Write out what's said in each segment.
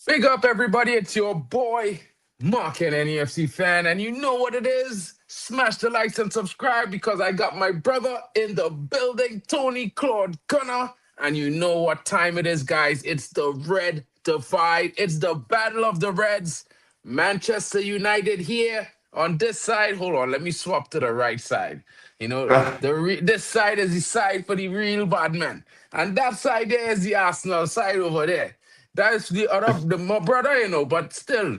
Big up, everybody. It's your boy, Mark, and NFC fan. And you know what it is. Smash the likes and subscribe because I got my brother in the building, Tony Claude Gunner. And you know what time it is, guys. It's the Red Divide. It's the Battle of the Reds. Manchester United here on this side. Hold on, let me swap to the right side. This side is the side for the real bad men. And that side there is the Arsenal side over there. That's the other, my brother, but still,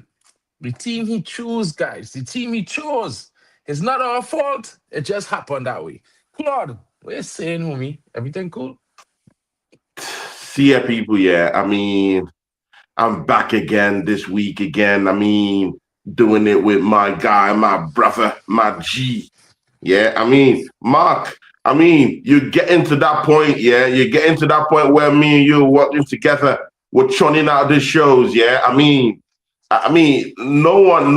the team he chose, guys, the team he chose. It's not our fault. It just happened that way. Claude, what you saying, homie? Everything cool? See ya, people. Yeah, I'm back again this week again. Doing it with my guy, my brother, my G. Yeah, Mark. You're getting to that point. Yeah, you're getting to that point where me and you are working together. We're churning out the shows. Yeah, no one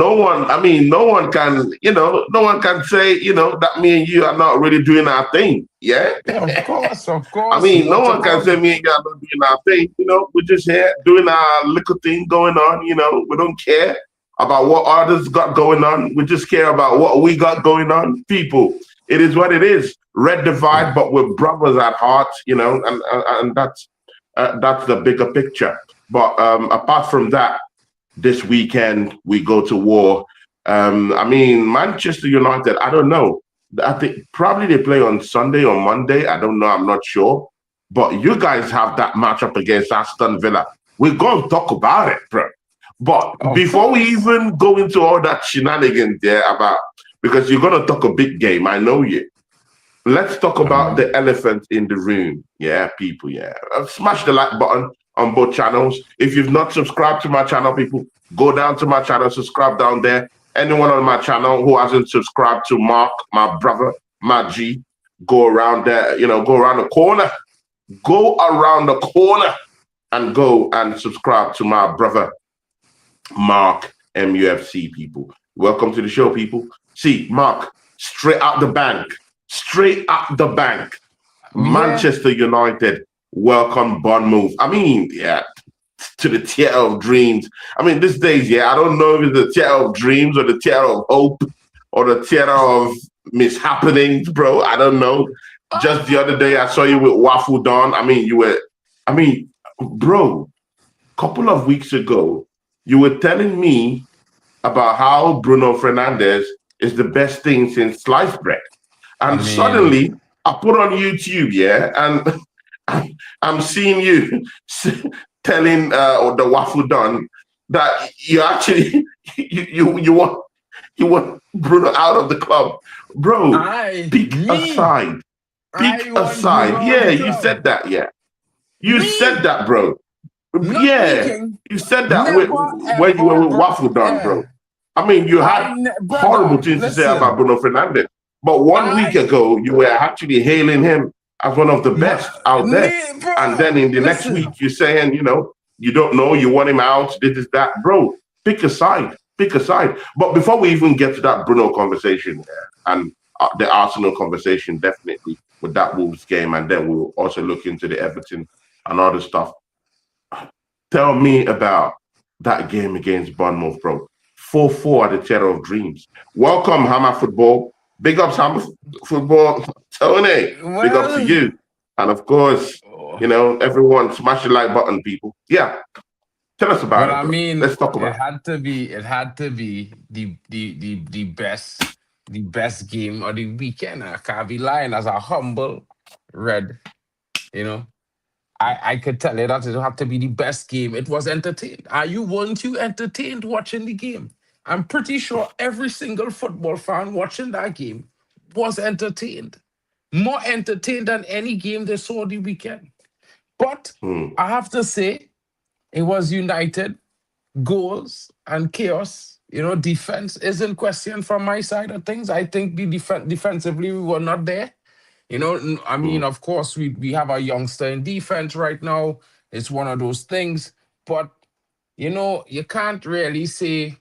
can, no one can say, that me and you are not really doing our thing. Yeah. Yeah, of course. No What one can about say me and you are not doing our thing. We're just here doing our little thing going on. We don't care about what others got going on. We just care about what we got going on. People, it is what it is. Red divide, but we're brothers at heart, and that's the bigger picture. But apart from that, this weekend we go to war. Manchester United, I don't know. I think probably they play on Sunday or Monday. I don't know. I'm not sure. But you guys have that matchup against Aston Villa. We're going to talk about it, bro. But of before we course. even go into all that shenanigans there about, because you're going to talk a big game, I know you. Let's talk about the elephant in the room. Yeah, people. Yeah. Smash the like button on both channels. If you've not subscribed to my channel, people, go down to my channel, subscribe down there. Anyone on my channel who hasn't subscribed to Mark, my brother, my G, go around there, go around the corner. Go around the corner and go and subscribe to my brother, Mark, MUFC, people. Welcome to the show, people. See, Mark, straight out the bank. Straight out the bank. Yeah. Manchester United welcome Bournemouth. Yeah, to the theater of dreams. These days, yeah, I don't know if it's the theater of dreams or the theater of hope or the theater of mishappenings, bro. I don't know. Just the other day, I saw you with Waffle Don. Bro, couple of weeks ago, you were telling me about how Bruno Fernandes is the best thing since sliced bread. I And mean, suddenly, I put on YouTube, yeah, and I'm seeing you telling the Waffle Don that you actually you want Bruno out of the club, bro. I, Pick me, aside, I pick want aside. Bruno out of Yeah, the you club. said that. Yeah, you said Me, that, bro. not me, Yeah, King. you said that Never, when you were ever, with bro. Waffle Don, Yeah. bro. You had horrible Brother, things to say about listen. Bruno Fernandes. But 1 week I, ago, you were actually hailing him as one of the my, best out there. me, And then brother, in the next listen. week, you're saying, you don't know, you want him out, this is that. Bro, pick a side, pick a side. But before we even get to that Bruno conversation and the Arsenal conversation, definitely with that Wolves game, and then we'll also look into the Everton and other stuff. Tell me about that game against Bournemouth, bro. 4-4 at the Theatre of Dreams. Welcome, Hammer Football. Big ups, Hammer Football. Tony, big up to Well, you. And of course, oh, everyone smash the like button, people. Yeah, tell us about well, it, I bro. mean, Let's talk it about it. had to be, it had to be the best game of the weekend. I can't be lying as a humble red, you know. I could tell you that it had to be the best game. It was entertained. Weren't you entertained watching the game? I'm pretty sure every single football fan watching that game was entertained. More entertained than any game they saw the weekend. But Hmm. I have to say, it was united, goals and chaos. Defense is in question from my side of things. I think defensively we were not there. Hmm. Of course, we have a youngster in defense right now. It's one of those things. But, you can't really say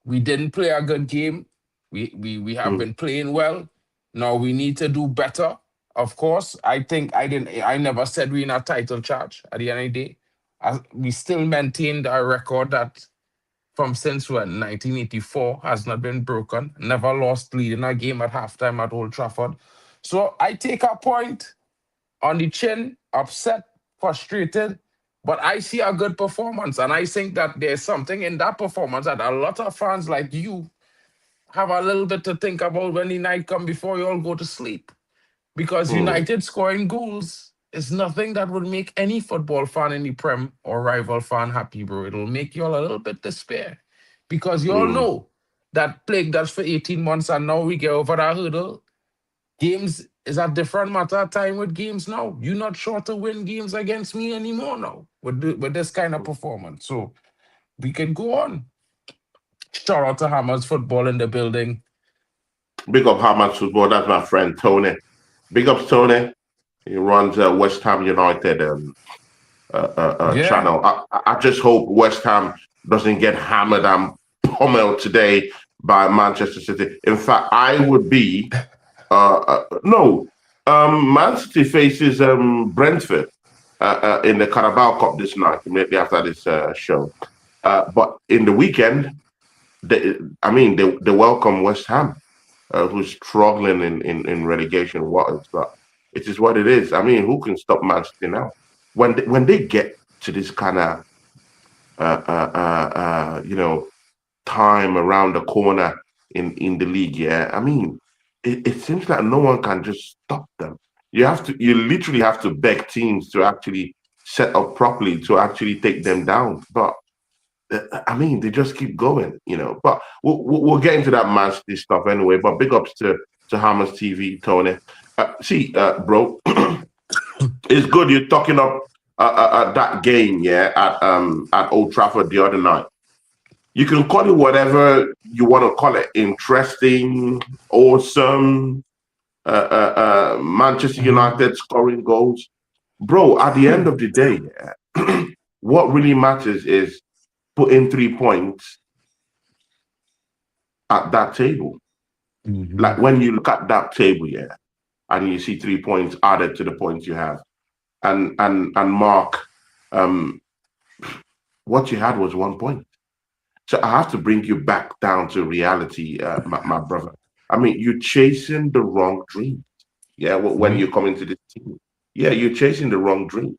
we didn't play a good game. We have Hmm. been playing well. Now we need to do better. Of course, I think I never said we in a title charge at the end of the day. we still maintained our record that from since when 1984 has not been broken. Never lost lead in a game at halftime at Old Trafford. So I take a point on the chin, upset, frustrated, but I see a good performance, and I think that there's something in that performance that a lot of fans like you have a little bit to think about when the night come before you all go to sleep. Because Mm, United scoring goals is nothing that would make any football fan in the Prem or rival fan happy, bro. It'll make you all a little bit despair. Because you all mm. know that plagued us for 18 months and now we get over that hurdle. Games is a different matter of time with games now. You're not sure to win games against me anymore now with this kind of performance. So we can go on. Shout out to Hammers Football in the building. Big up Hamas football. That's my friend Tony. Big up Tony. He runs West Ham United Yeah. channel. I just hope West Ham doesn't get hammered and pummeled today by Manchester City. In fact, I would be no. Man City faces Brentford in the Carabao Cup this night, immediately after this show. But in the weekend, they welcome West Ham, who's struggling in relegation waters. But it is what it is. I mean, who can stop Man City now? When they get to this kind of time around the corner in the league, yeah, I mean, it seems like no one can just stop them. You literally have to beg teams to actually set up properly to actually take them down. But I mean, they just keep going. But we'll get into that Man City stuff anyway. But big ups to Hammers TV, Tony. Bro, it's good you're talking up that game, yeah, at Old Trafford the other night. You can call it whatever you want to call it. Interesting, awesome. Manchester Mhm. United scoring goals, bro. At the end of the day, yeah, what really matters is putting 3 points at that table. Like Mhm. when you look at that table, yeah, and you see 3 points added to the points you have, and Mark, um, what you had was 1 point. So I have to bring you back down to reality, my brother. I mean, you're chasing the wrong dream. Yeah, when you Mhm. come into this team, yeah, you're chasing the wrong dream.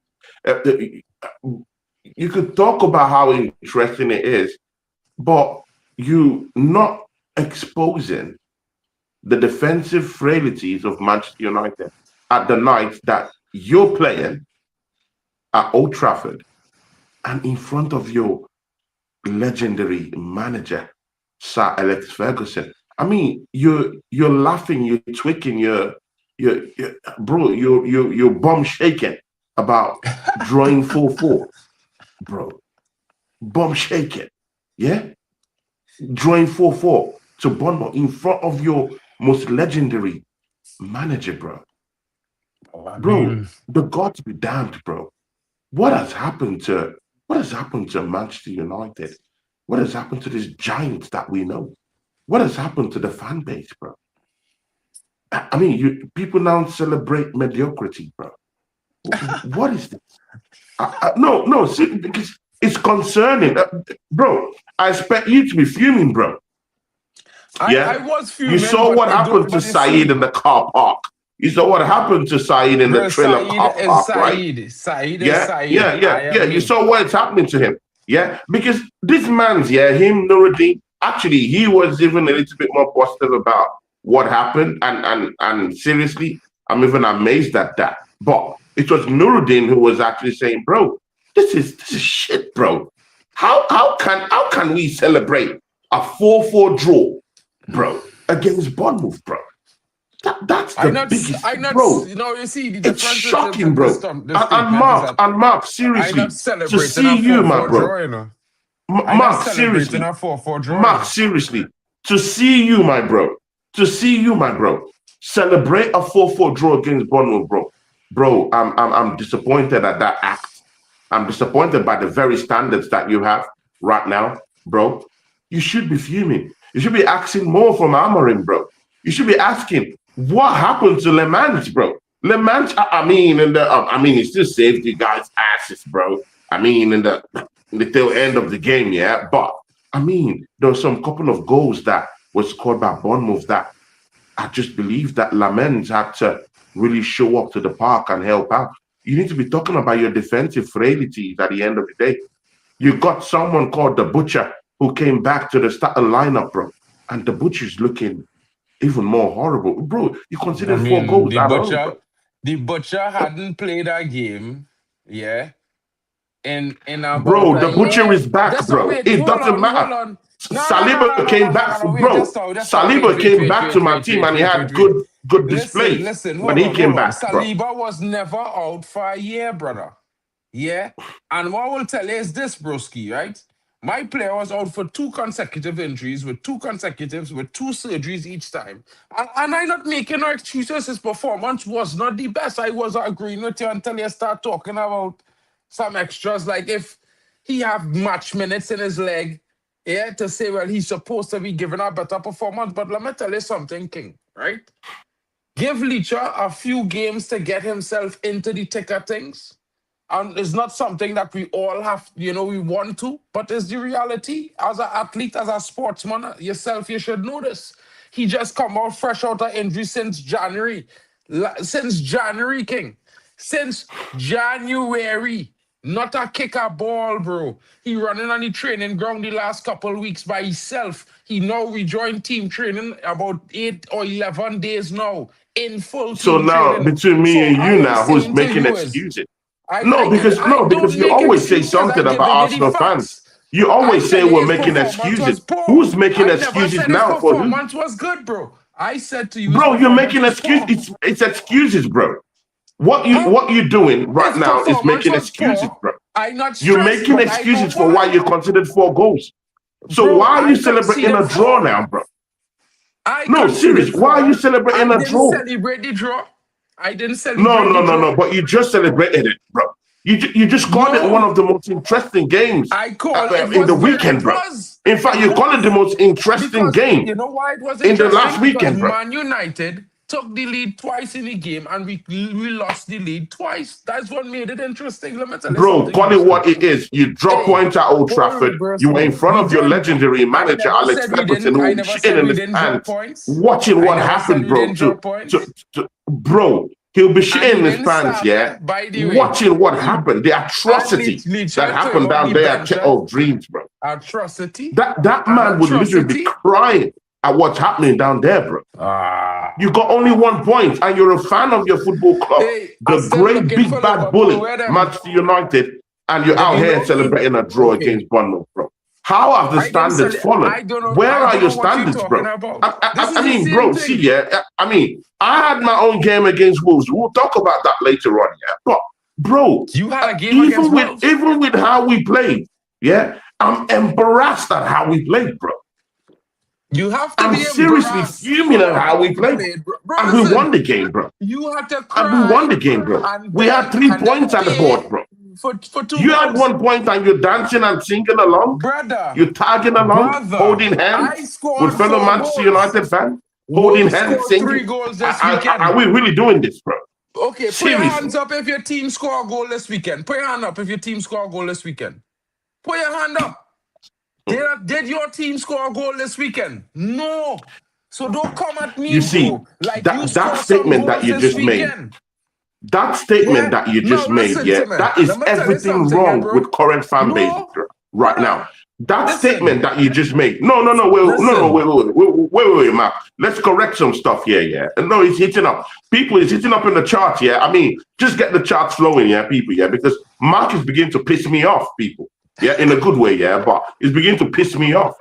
You could talk about how interesting it is, but you not exposing the defensive frailties of Manchester United at the night that you're playing at Old Trafford and in front of your legendary manager, Sir Alex Ferguson. I mean, you're laughing, you're tweaking, you're bro, you're bum shaking about drawing 4-4, bro. Bum shaking. Yeah? Drawing 4-4 to Bournemouth in front of your most legendary manager, bro. Oh, I Bro, mean, the gods be damned, bro. What has happened to Manchester United? What has happened to these giants that we know? What has happened to the fan base, bro? I mean, people now celebrate mediocrity, bro. What is this? No, see, because it's concerning, bro. I expect you to be fuming, bro. I Yeah, was you fuming, saw but what I don't. happened to But you Saeed in see, the car park. You saw what happened to Saeed in the bro, trailer Saeed car is park, right? Saeed. Saeed is Yeah, yeah, Saeed. yeah, I yeah. am You me. saw what's happening to him. Yeah, because this man's, yeah, him, Nuruddin, actually, he was even a little bit more positive about what happened. And seriously, I'm even amazed at that. But it was Nuruddin who was actually saying, bro, this is shit, bro. How can we celebrate a 4-4 draw, bro, against Bournemouth, bro? That's I the not. biggest, I not. bro. You see, the It's difference with shocking, bro. the And statement is Mark, that and Mark, I not seriously, to celebrating see a you, my 4-4 bro. draw. You know, I not Mark, celebrating seriously, a 4-4 draw. You Mark, know, seriously, to see you, my bro, celebrate a 4-4 draw against Bournemouth, bro. Bro, I'm disappointed at that act. I'm disappointed by the very standards that you have right now, bro. You should be fuming. You should be asking more from Amorim, bro. You should be asking what happened to Le Mans, bro. Le Mans, I mean, he still saved you guys' asses, bro. I mean, in the tail end of the game, yeah. But I mean, there were some couple of goals that was scored by Bournemouth that I just believe that Lamens had to really show up to the park and help out. You need to be talking about your defensive frailties at the end of the day. You got someone called the Butcher who came back to the starting lineup, bro. And the Butcher's looking even more horrible. Bro, you I considered 4 goals mean, at home, bro. the butcher hadn't played a game, yeah, in about Bro, a the Butcher year. is back, Just now, bro. wait, It hold doesn't on, hold matter. on. No, no, no, no, Saliba no, no, came no, back, no, no. Wait, bro. just now. Wait, Saliba wait, came wait, back to wait, my wait, team wait, and he wait, had wait, wait. good Listen, displays listen, when hold he on, hold came on. back, bro. Saliba was never out for a year, brother. Yeah. And what I will tell you is this, broski, right? My player was out for 2 consecutive injuries, with 2 consecutives, with 2 surgeries each time. And I'm not making no excuses. His performance was not the best. I was agreeing with you until you start talking about some extras, like if he have match minutes in his leg, yeah, to say, well, he's supposed to be giving a better performance. But let me tell you something, King, right? Give Leacher a few games to get himself into the thick of things. And it's not something that we all have, we want to, but it's the reality. As an athlete, as a sportsman, yourself, you should know this. He just come out fresh out of injury since January. Since January, King. Since January. Not a kick a ball, bro. He running on the training ground the last couple of weeks by himself. He now rejoined team training about 8 or 11 days now in full So team now training. between me So and I you am now, who's saying to making you is, excuses? I No, because don't you make always say excuses. I something about giving you the Arsenal fans. facts. You I always say tell you we're his making performance excuses. was poor. Who's making I never excuses said his now for who? performance was good, bro. I said to you his Bro, you're performance making was excuse. poor. It's excuses, bro. How What you're doing right his now is performance making was excuses, poor. bro. I not You're stressed, making but I know excuses for why why. you considered 4 goals. So Bro, why are you I celebrating conceded a draw four. now, bro? I No, serious. conceded Why are you four. celebrating I a didn't draw? celebrate the draw. I didn't No, celebrate no, the no, draw. no. But you just celebrated it, bro. You just called it one No, of the most interesting games I call it in the was very, weekend, it bro. was. In fact, It you call it the was. most interesting Because game you know why it was in the last interesting? Because weekend, bro. Man United took the lead twice in the game and we lost the lead twice. That's what made it interesting. Let me tell you Bro, something, call it Broski. what it is. You drop Hey, points at Old hold Trafford. on, You were in Broski. front We of your did. legendary I manager, never Alex said we Ferguson, didn't. I who was never shitting said in we his didn't drop pants, points. watching I what never said happened, we bro. didn't drop points. Bro, he'll be And shitting he in his didn't pants, start yeah, it, by the way. watching what He happened, the and atrocity that Licha came happened off down the there at bench. Of Dreams, bro. Atrocity. That An man would literally be atrocity. crying at what's happening down there, bro. You Ah. got only 1 point, and you're a fan of your football club, Hey, I'm the still great looking big for bad Liverpool. bully, Where them? Manchester United, and you're If out you here know me, celebrating a draw okay. against Bournemouth, bro. How have the I didn't standards say fallen? I don't know. Where I are don't your know what you're standards, talking bro? about. This I is the mean, same bro, see, thing. yeah, I mean, I had my own game against Wolves. We'll talk about that later on, yeah. But, bro, You had a game against Wolves. even with how we played, yeah, I'm embarrassed at how we played, bro. You have to I'm be seriously embarrassed fuming at for how how we we played. played, bro. Bro, And we won listen. the game, bro. You had to And we won cry the game, bro. and We had beg 3 and then points at the pay board, bro. for two You had goals. 1 point and you're dancing and singing along. Brother, You're tagging along, brother, holding I hands with scored fellow four Manchester goals. United fans, holding Wolves hands, scored singing. 3 goals this Are weekend. we really doing this, bro? Okay, put your Seriously. hands up if your team score a goal this weekend. Put your hand up if your team score a goal this weekend. Put your hand up. Did your team score a goal this weekend? No. So don't come at You me, see, bro. Like you that score some statement that goals you this just made, weekend. that statement Yeah. that you Now just made, listen yeah, to me. that Let is me tell you everything something, yeah, wrong bro. with current fan bases No, right brother. now. That Listen. statement that you just made. No, Listen. wait, Mark. Let's correct some stuff here, yeah. No, it's hitting up. People is hitting up in the chart, yeah. I mean, just get the charts flowing, yeah, people, yeah, because Mark is beginning to piss me off, people. Yeah, in a good way, yeah, but it's beginning to piss me off.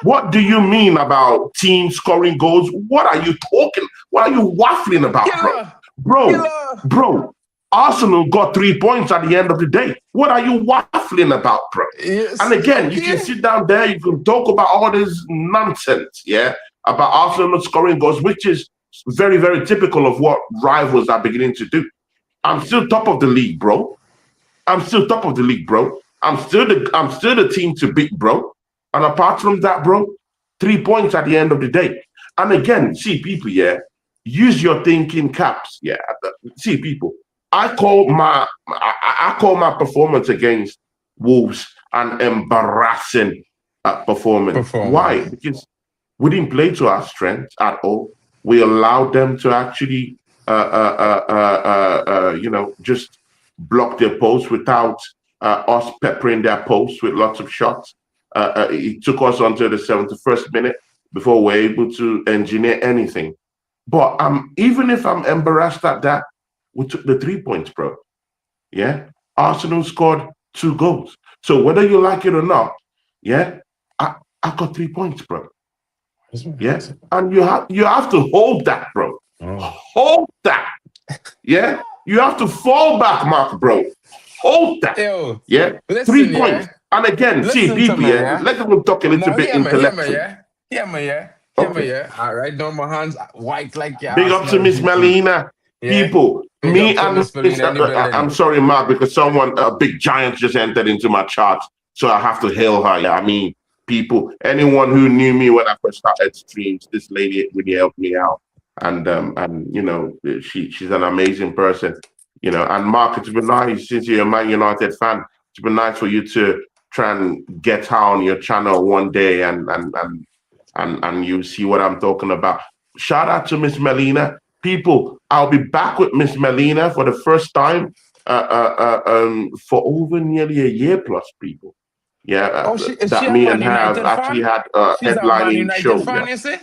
What do you mean about teams scoring goals? What are you talking? What are you waffling about, bro? Killer. Bro, Killer. bro, Arsenal got 3 points at the end of the day. What are you waffling about, bro? And Yes. again, you can Okay. sit down there, you can talk about all this nonsense, yeah, about Arsenal not scoring goals, which is very, very typical of what rivals are beginning to do. I'm still top of the league, bro. I'm still top of the league, bro. I'm still the team to beat, bro. And apart from that, bro, 3 points at the end of the day. And again, see, people, yeah, use your thinking caps, yeah. See, people, I call my performance against Wolves an embarrassing performance. Why? Because we didn't play to our strengths at all. We allowed them to actually, just block their posts without us peppering their posts with lots of shots. It took us until the 71st minute before we're able to engineer anything. But even if I'm embarrassed at that, we took the 3 points, bro. Yeah. Arsenal scored 2 goals. So whether you like it or not, yeah, I got 3 points, bro. Yeah. And you have to hold that, bro. Hold that. Yeah. You have to fall back, Mark, bro. Hold that. Yo, yeah. Listen, 3 points. And again, see, people, let them talk a little bit intellectually. Hear me, All right, now my hands white like your Big up to Miss Melina. People, me and Miss I'm sorry, Mark, because a big giant just entered into my chart. So I have to hail her. Yeah, I mean, people, anyone who knew me when I first started streams, this lady really helped me out. And she's an amazing person. And Mark, it's been nice since you're a Man United fan. It's been nice for you to try and get her on your channel one day and you see what I'm talking about. Shout out to Miss Melina. People, I'll be back with Miss Melina for the first time for over nearly a year plus, people. Yeah, that me and her have actually had a headlining show. You see?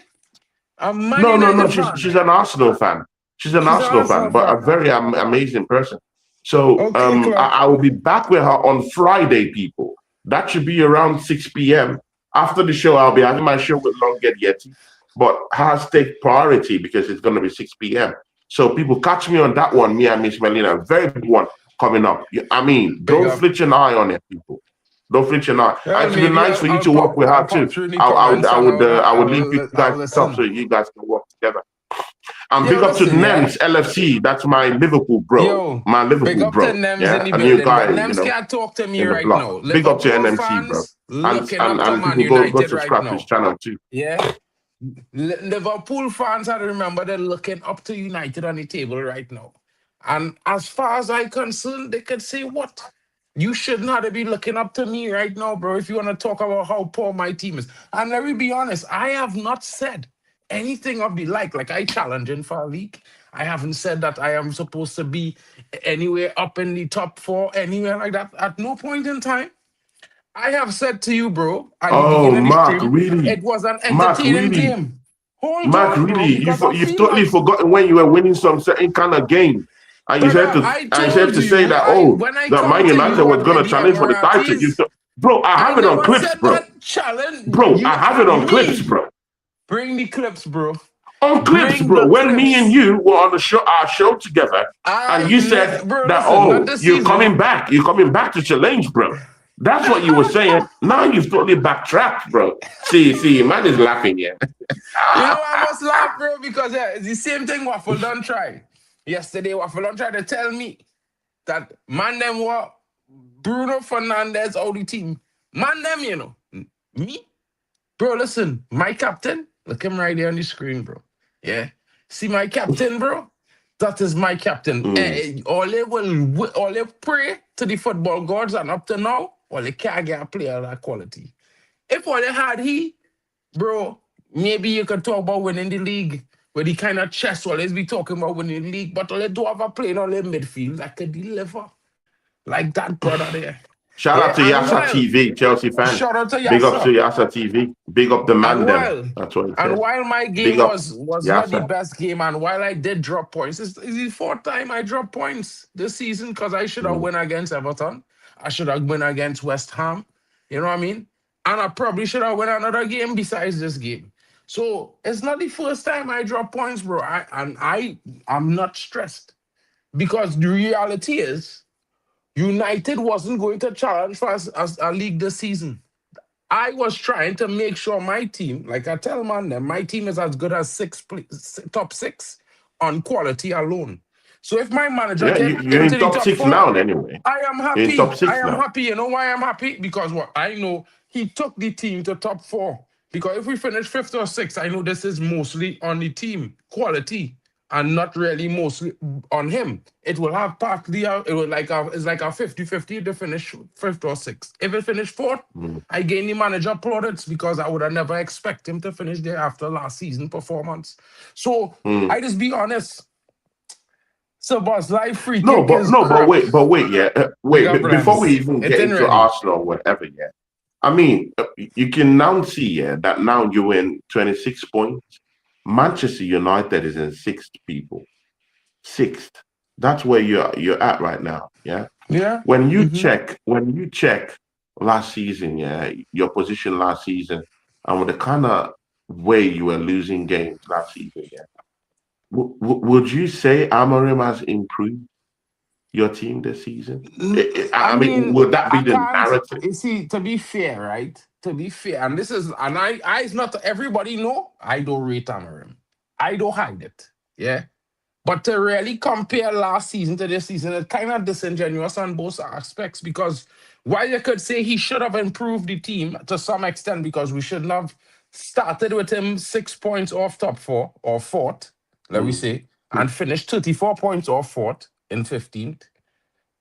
No. She's an Arsenal fan. She's an Arsenal fan, but a very amazing person. So I will be back with her on Friday, people. That should be around 6 p.m. After the show, I'll be having my show with Long Get Yeti, but hers take priority because it's going to be 6 p.m. So people catch me on that one, me and Miss Melina, very big one coming up. I mean, don't flinch an eye on it, people. Don't flinch an eye. It would be nice for you to work with her too. I would link you guys up so you guys can work together. And big up to Nems LFC. That's my Liverpool bro. My Liverpool bro. Yeah, a new guy. Nems can't talk to me right now. Big up to NMC, bro. And people go subscribe to his channel too. Yeah. Liverpool fans, I remember they're looking up to United on the table right now. And as far as I'm concerned, they could say what? You should not be looking up to me right now, bro, if you want to talk about how poor my team is. And let me be honest, I have not said anything of the like I challenging for a league. I haven't said that I am supposed to be anywhere up in the top 4, anywhere like that. At no point in time. I have said to you, bro. Mark, really? It was an entertaining game. Mark, really? You've totally forgotten when you were winning some certain kind of game. And you said to say that, that Man United was going to challenge for the title. Bro, I have it on clips, bro. Bro, I have it on clips, bro. Bring the clips, bro. On clips, bro. When me and you were on our show together, and you said you're coming back. You're coming back to challenge, bro. That's what you were saying. Now you've totally backtracked, bro. See, man is laughing here. I must laugh, bro, because it's the same thing Waffle done tried. Yesterday, Waffle done tried to tell me that man them were Bruno Fernandes out the team. Man them, Me? Bro, listen, my captain, look him right there on the screen, bro. Yeah. See my captain, bro? That is my captain. All they pray to the football gods, and up to now, all they can't get a player of that quality. If all they had bro, maybe you could talk about winning the league with the kind of chest always be talking about winning the league, but all they do have a player on their midfield that could deliver. Like that brother there. Shout out to Yasa TV, Chelsea fan. Shout out to Yasa. Big up to Yasa TV. Big up the man them. That's what he said. And while my game was not the best game, and while I did drop points, it's the 4th time I dropped points this season because I should have won against Everton. I should have won against West Ham. You know what I mean? And I probably should have won another game besides this game. So it's not the first time I drop points, bro. I'm not stressed because the reality is, United wasn't going to challenge for a league this season. I was trying to make sure my team, like I tell man, my team is as good as top 6 on quality alone. So if my manager you're in top 6 now anyway. I am happy. You're in top 6 I am happy. You know why I'm happy? Because I know he took the team to top 4. Because if we finish 5th or 6th, I know this is mostly on the team quality and not really mostly on him. It will have partly, it's like a 50-50 to finish fifth or sixth. If it finished fourth, mm, I gain the manager plaudits because I would have never expect him to finish there after last season performance. So mm. I just be honest. So boss, live free No, kick but is no, crap. but wait, yeah, Big wait. up Before we Rams. even It get ain't into ready. Arsenal or whatever, yeah. I mean, you can now see, yeah, that now you're in 26 points. Manchester United is in sixth, people. Sixth. That's where you're at right now. Yeah. Yeah. When you check last season, yeah, your position last season, and with the kind of way you were losing games last season, yeah. Would you say Amorim has improved your team this season? I I mean, mean, would that be I the can't. narrative? You see, to be fair, right? To be fair, and this is, and I, it's not everybody know. I don't rate Amarim. I don't hide it. Yeah, but to really compare last season to this season, it's kind of disingenuous on both aspects because while you could say he should have improved the team to some extent because we shouldn't have started with him 6 points off top four or fourth, let me Mm, say, mm, and finished 34 points off fourth in 15th.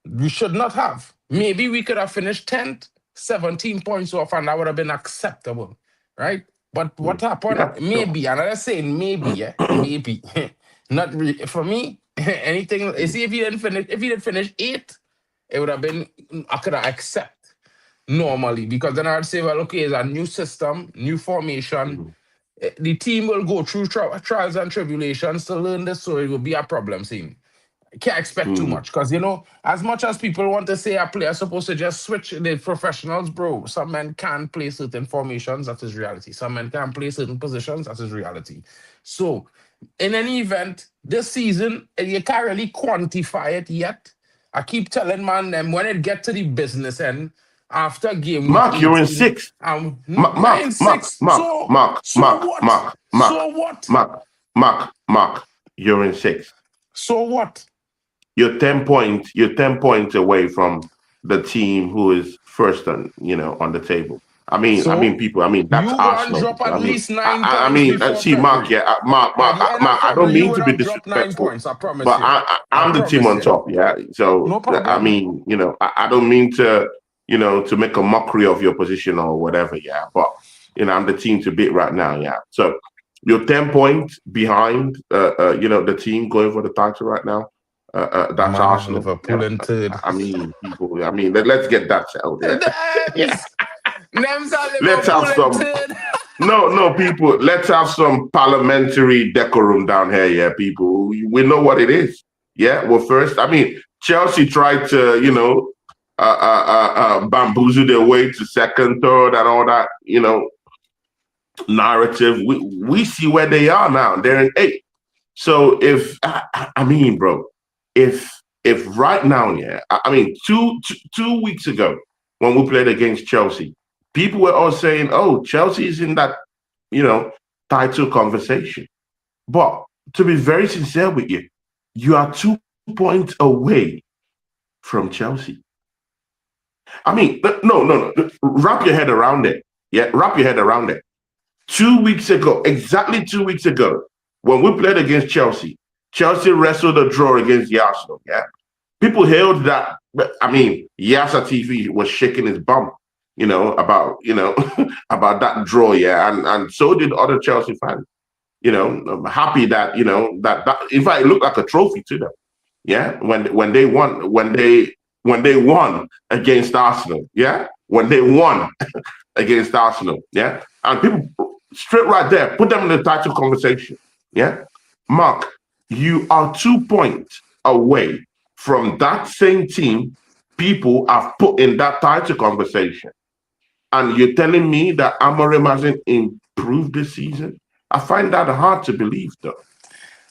We should not have. Maybe we could have finished 10th, 17 points off, and that would have been acceptable, right? But what mm. happened? Yeah, sure. Maybe, and I'm saying maybe, yeah, maybe. Not really. For me, anything. You Mm, see, if he didn't finish eighth, it would have been, I could have accept normally because then I'd say, well, okay, it's a new system, new formation. mm, The team will go through trials and tribulations to learn this, so it will be a problem. See, can't expect too mm, much because as much as people want to say a player supposed to just switch the professionals, bro. Some men can play certain formations, that is reality. Some men can play certain positions, that is reality. So, in any event, this season you can't really quantify it yet. I keep telling man them when it get to the business end after game week Mark, you're in 18, sixth. nine six. So what? So what? Mark, you're in sixth. So what? You're 10 points away from the team who is first on, on the table. I mean, So people. I mean, that's you gonna Arsenal. drop People. at I mean, least 9 points I mean, before see, Mark. February. Yeah, At the end of Mark. I don't February, you mean would to be have dropped nine disrespectful, points. I promise but you. I I'm the team promise on you. top. Yeah. So No I problem. mean, I don't mean to, to make a mockery of your position or whatever. Yeah, but I'm the team to beat right now. Yeah. So you're 10 points behind. The team going for the title right now. That's Man have Arsenal. Liverpool Yeah. in third. I mean, people. I mean, let's get that settled. Yeah. Yeah. Nems! Nems are Let's have Liverpool in some. third. No, people. Let's have some parliamentary decorum down here. Yeah, people. We know what it is. Yeah. Well, first, I mean, Chelsea tried to, bamboozle their way to second, third, and all that. Narrative. We see where they are now. They're in eighth. So if I mean, bro, if right now, yeah, I mean, 2 weeks ago when we played against Chelsea, people were all saying, "Oh, Chelsea is in that, you know, title conversation." But to be very sincere with you are 2 points away from Chelsea. I mean, no. Wrap your head around it. Yeah, wrap your head around it. 2 weeks ago, exactly 2 weeks ago, when we played against Chelsea, Chelsea wrestled a draw against Arsenal. Yeah, people hailed that. I mean, Yasa TV was shaking his bum, about about that draw. Yeah, and so did other Chelsea fans. I'm happy that that in fact it looked like a trophy to them. Yeah, when they won when they won against Arsenal. Yeah, when they won against Arsenal. Yeah, and people straight right there put them in the title conversation. Yeah, Mark, you are 2 points away from that same team people have put in that title conversation, and you're telling me that Amorim hasn't improved this season? I find that hard to believe, though.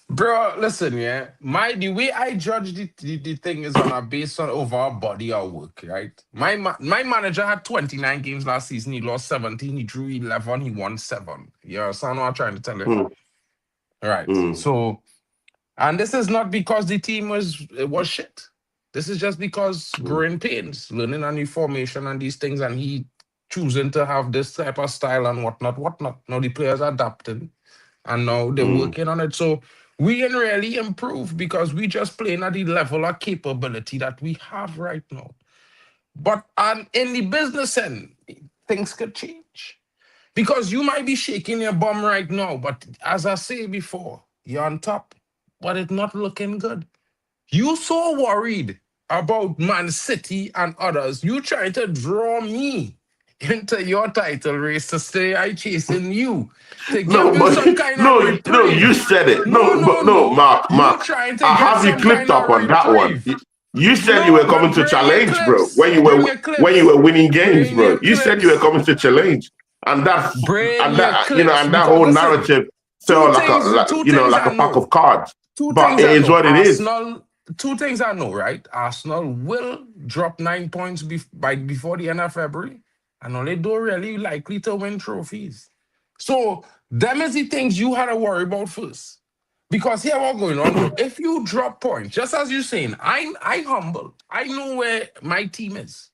Bro, listen, yeah. The way I judge the thing is on a based on overall body of work, right? My manager had 29 games last season. He lost 17. He drew 11. He won 7. You understand what I'm trying to tell you? Mm, Right. mm, So, and this is not because the team was shit. This is just because mm, growing pains, learning a new formation and these things, and he choosing to have this type of style and whatnot. Now the players are adapting and now they're mm, working on it. So we ain't really improve because we just playing at the level of capability that we have right now. But in the business end, things could change. Because you might be shaking your bum right now, but as I say before, you're on top, but it's not looking good. You so worried about Man City and others. You trying to draw me into your title race to stay I chasing you to give No, you but some kind of no, you reprieve. said it. No, No, no, but no, no. You Mark, trying to I get have you some clipped kind up of on that one. reprieve. You said you were No, coming but to bring your challenge, bro. clips. Bring your When you clips. were winning games, Bring bro. your You said you were clips. coming to challenge, and Bring your clips. and that Because whole listen, narrative two felt like things, two things like I a pack know. of cards. Two But things it I is know. what it is. Arsenal, two things I know, right? Arsenal will drop 9 points before the end of February. And only do really likely to win trophies. So them is the things you had to worry about first. Because here what's going on, bro. If you drop points, just as you're saying, I humble. I know where my team is.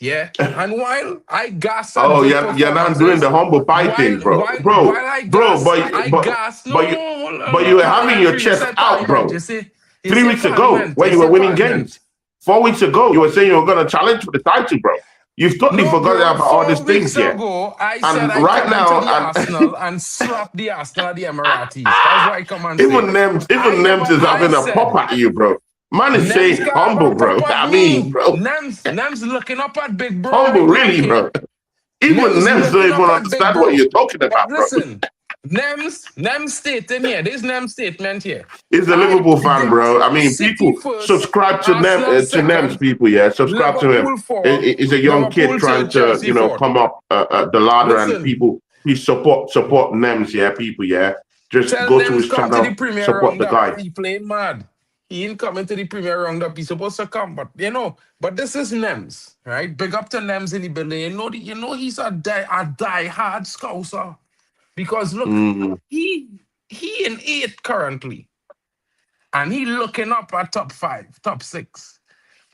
Yeah. And while I gas at Oh, good you're not doing the performances, humble pie thing, while I gas, I gas. No, but you hold but on, you were hold on, having your Andrew. You chest said out, parliament. bro. You 3 say weeks ago parliament. when You you were say winning games. parliament. 4 weeks ago, you were saying you were going to challenge for the title, bro. You've totally No, forgotten bro. about all these 4 weeks things here. ago, I said And I right come into now, the Arsenal and slap the Arsenal at the Emiratis. That's what I come and say. Even Nems is I having a pop said, at you, bro. Man is Nems saying can have humble, a pop bro. at I mean, me. bro, Nems looking up at Big Bro humble, right now, really, King. bro. Even Nems Nems don't looking even up at Big understand what Bro. you're talking But about, bro. listen, Nems stating here. This Nems statement here. He's a I Liverpool fan, predict bro. I mean, City people first, subscribe to Arsenal Nem's second, people, yeah. Subscribe to him. Liverpool fourth, He's a young kid Liverpool trying third, to, Chelsea fourth. come up the ladder, and Listen, people, please support Nems, yeah, people, yeah. Just tell go to Nems his come to the channel, Premier support the Roundup. guy. He playing mad. He ain't coming to the Premier Roundup. He's supposed to come, but but this is Nems, right? Big up to Nems in the building. He's a die hard scouser. Because look, Mm, he in 8th currently. And he looking up at top 5, top 6.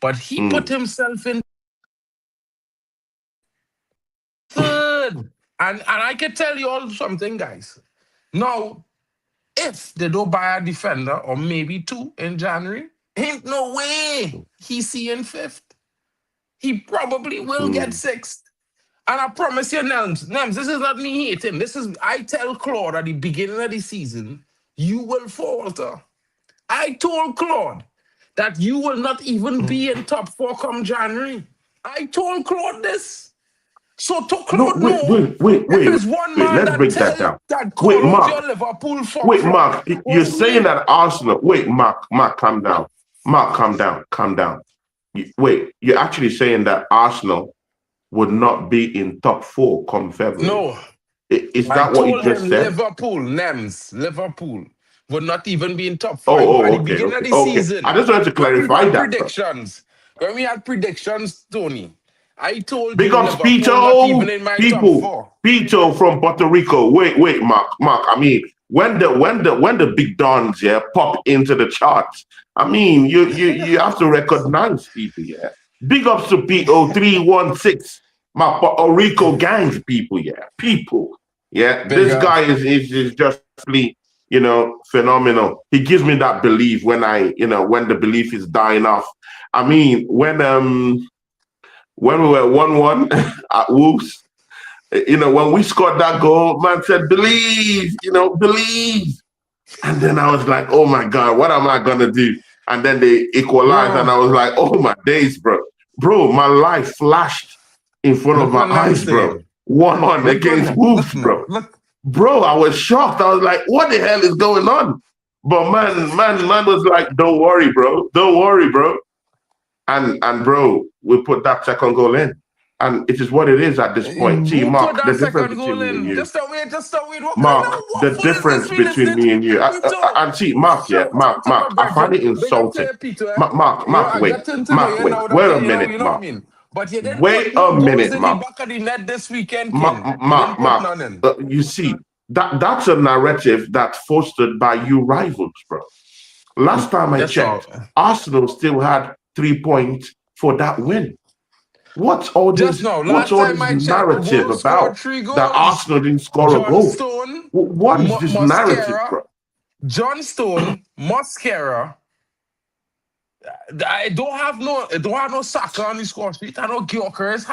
But he put mm, himself in 3rd. And I can tell you all something, guys. Now, if they don't buy a defender or maybe 2 in January, ain't no way he's seeing 5th. He probably will get mm. 6th. And I promise you, Nems, this is not me hating. I tell Claude at the beginning of the season, you will falter. I told Claude that you will not even be in top 4 come January. I told Claude this. So to No, Claude know, if it's one wait. man Let's break that down. that Wait, call out your Mark. Liverpool Wait, flop Mark. You're was saying me. that Arsenal. Wait, Mark, calm down. Mark, calm down. Wait, you're actually saying that Arsenal would not be in top 4 come February. No, Is I that what you told just him said? Liverpool would not even be in top 5 at Oh, the okay, beginning of okay, the okay. I season. just wanted to When we clarify had that, bro. predictions, Tony, I told Big you ups, Liverpool not even Pito. in my top 4. Pito from Puerto Rico. Wait, Mark. I mean, when the big dons, yeah, pop into the charts, I mean, you have to recognize people, yeah. Big ups to P0316, my Puerto Rico gangs, people, yeah. People. Yeah. Big This up. guy is just really, phenomenal. He gives me that belief when the belief is dying off. I mean, when we were 1-1 at Wolves, when we scored that goal, man said, believe, believe. And then I was like, oh my God, what am I going to do? And then they equalized, Bro, and I was like, oh my days, bro. Bro, my life flashed in front of look my what I'm eyes, bro. saying. 1-1 Look what against Wolves, look now. bro. Look. Bro, I was shocked. I was like, what the hell is going on? But man was like, don't worry, bro. Don't worry, bro. And bro, we put that second goal in. And it is what it is at this point. See, Who put Mark, the that difference second goal between me and in? you, Just a wait. What kind Mark, of the waffle is this difference we between listening? me and you, Peter, and see, Mark, yeah, shout Mark, out to my I find brethren. it Big up to insulting. you, Peter. Mark, I wait, getting to know you now that wait a you minute, know what I Mark. mean? But you didn't put Wait no a goals minute, in the Mark. back of the net this weekend, King. You didn't put Mark, none in. you see, that's a narrative that's fostered by you rivals, bro. Last time I That's all. checked, Arsenal still had 3 points for that win. What's all Just this? now, What's last all time this I checked, narrative Wolves scored about 3 that goals. Arsenal didn't score a John goal? Stone, What is this narrative, Mascara, bro? John Stone, Mosquera. I don't have no soccer on the score sheet. I know Gyökeres,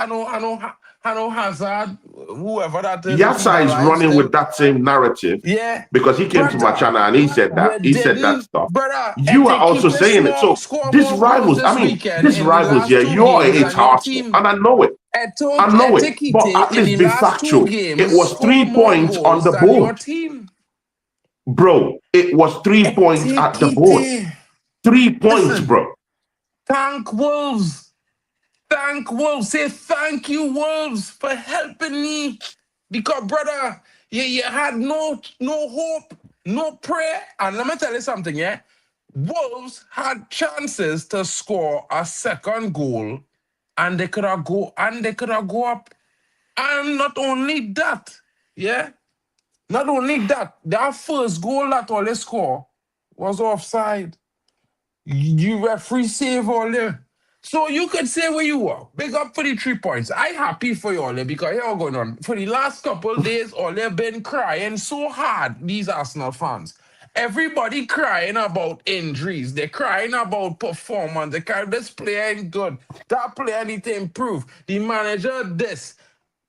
I know Hazard, whoever that is. If he's Yasa is alive running with still. that same narrative Yeah, because he came to my brother. channel and he said that. You He said that didn't, stuff. brother. You are Ete also keep a saying it. small So score this more goals rivals, I this mean, weekend this in the rivals, last yeah, two you're games it's than your Arsenal, team. and I know it. I know it. Ete But at Kite in least the be last two factual. It games was score 3 more points on goals the than your board. team. Bro, it was 3 points Ete at the board. Kite. 3 points, Listen, bro. thank Wolves. Thank Wolves. Say thank you, Wolves, for helping me. Because, brother, you had no hope, no prayer. And let me tell you something, yeah? Wolves had chances to score a second goal, and they could have go up. And not only that, yeah. Not only that, their first goal that all they score was offside. You referee save all there. So you could say where you are. Big up for the 3 points. I happy for you all there because you're going on. For the last couple days, all they've been crying so hard, these Arsenal fans. Everybody crying about injuries. They're crying about performance. They cry, this player ain't good. That player need to improve. The manager, this.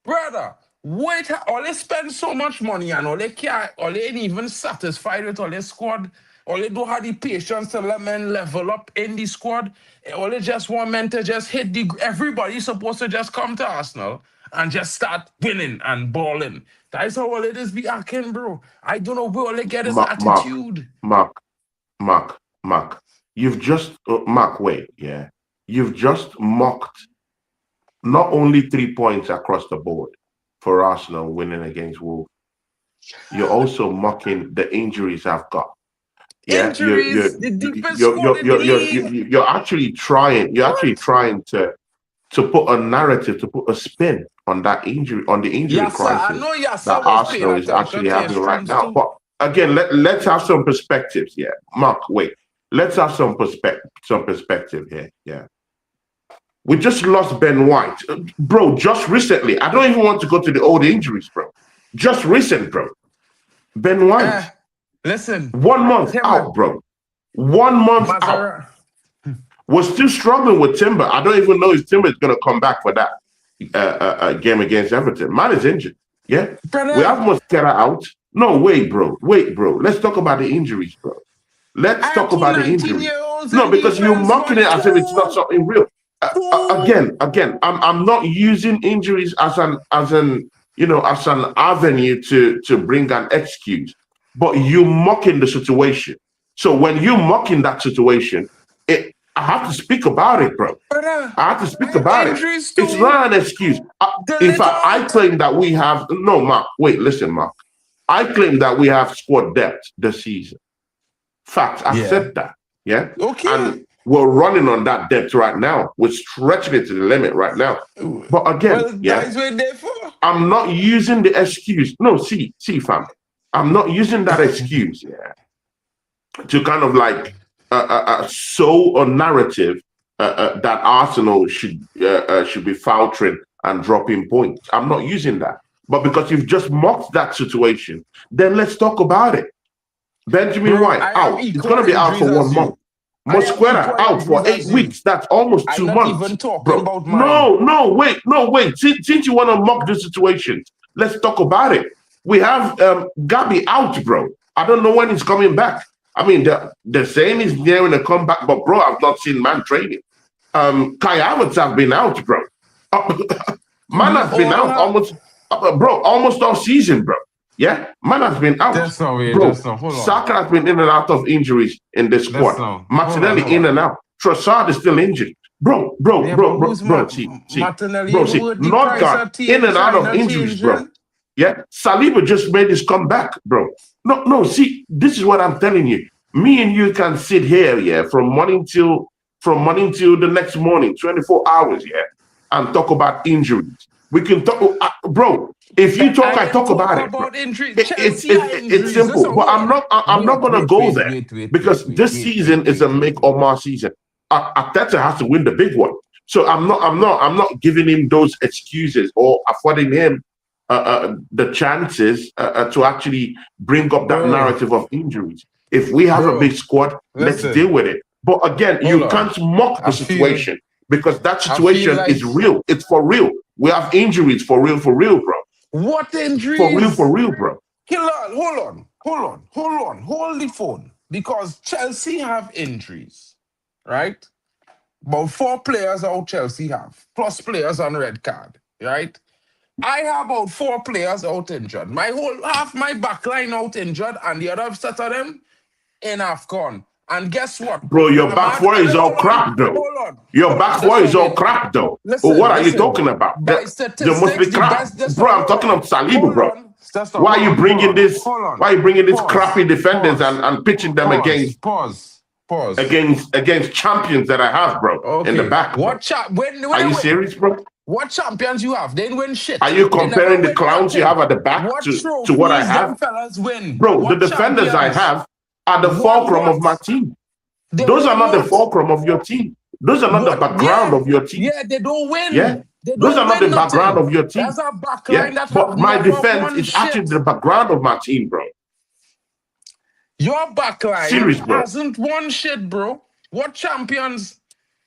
Brother, wait, all they spend so much money and all they ain't even satisfied with all their squad. All they don't have the patience to let men level up in the squad. All they just want men to just hit everybody's supposed to just come to Arsenal and just start winning and balling. That's how all it is be acting, bro. I don't know where all they get this Mark, attitude. Mark, Mark. You've just, Mark, wait, yeah. You've just mocked not only 3 points across the board for Arsenal winning against Wolves, you're also mocking the injuries I've got. Yeah, Injuries, the deepest squad in the league. you're actually trying. You're actually What? trying to put a narrative, to put a spin on that injury, on the injury Yes, sir. I crisis know yes, sir that was paying Arsenal is attention actually to his having right streams now. too. But again, let's have some perspectives. Yeah, Mark, wait. Let's have some perspective here. Yeah. We just lost Ben White. Bro, just recently. I don't even want to go to the old injuries, bro. Just recent, bro. Ben White. Listen. 1 month out, bro. 1 month out. We're still struggling with Timber. I don't even know if Timber is going to come back for that game against Everton. Man is injured. Yeah. Brother. We have Mosquera out. No, wait, bro. Let's talk about the injuries, bro. Let's talk about the injuries. No, because you're mocking it as if it's not something real. Again, I'm not using injuries as an avenue to bring an excuse, but you mocking the situation. So when you mocking that situation, I have to speak about it, bro. I have to speak about it. It's not an excuse. In fact, I claim that we have Mark. Wait, listen, Mark. I claim that we have squad depth this season. Fact, I said that. Yeah. Okay. And we're running on that depth right now. We're stretching it to the limit right now. But again, I'm not using the excuse. No, see, fam. I'm not using that excuse, to kind of like sow a narrative that Arsenal should be faltering and dropping points. I'm not using that. But because you've just mocked that situation, then let's talk about it. Benjamin White out. He's going to be out for 1 month. Mosquera out for 8 weeks. That's almost 2 months. I'm not even talking about mine. No, wait. Since you want to mock the situation, let's talk about it. We have Gabi out, bro. I don't know when he's coming back. I mean, they're saying he's nearing a comeback, but bro, I've not seen man training. Kai Havertz have been out, bro. Man has been out almost, almost all season, bro. Yeah, man has been out. That's not weird. Bro, Saka has been in and out of injuries in this squad. Martinelli in and out. Trossard is still injured. Bro. See. Nordgaard in and out of injuries, bro. Yeah, Saliba just made his comeback, bro. No. See, this is what I'm telling you. Me and you can sit here, from morning till the next morning, 24 hours, and talk about injuries. We can talk, bro. If you talk, I talk about it. It's simple, but I'm not gonna go there because this season is a make or mar season. Arteta has to win the big one, so I'm not giving him those excuses or affording him the chances to actually bring up that Bro, narrative of injuries. If we have a big bro, squad, let's deal listen. with it. But again, Hold you on. can't mock the I feel situation because that I feel situation like is real. It's for real. We have injuries for real, bro. what For injuries? real, bro. Hold the phone. Because Chelsea have injuries, right? About 4 players out Chelsea have, plus players on red card, right? I have about 4 players out injured. My whole half my back line out injured, and the other set of them in AFCON. And guess what? Bro, your I'm back at four is all hold on, crap though. hold on, Your hold on. back Just four is for all me. crap though. But Listen, what are you listen. talking about? By They must statistics, be the crap. best. Just Bro, I'm hold talking on, of Saliba, hold bro. on. Just Why are you bringing this? hold Why on. are you bringing this Pause, crappy defenders pause, and pitching them pause, against pause, pause. against champions that I have, bro, in the Okay. back, bro? When Are they you win? serious, bro? What champions you have? They didn't win Are shit. you They never comparing the win clowns you nothing. have at the back What to what I trophies them have? fellas win? Bro, the What defenders I champions? have are the Won fulcrum of what? my team. They Those are won not the what? fulcrum of your team. Those are not the What? background Yeah. of your team. Yeah, they don't Yeah. win. They Those don't are not the win background nothing. of your team. That's a Yeah. backline that have But my never defense won is actually shit. the background of my team, bro. Your backline Serious, bro. hasn't won shit, bro. What champions?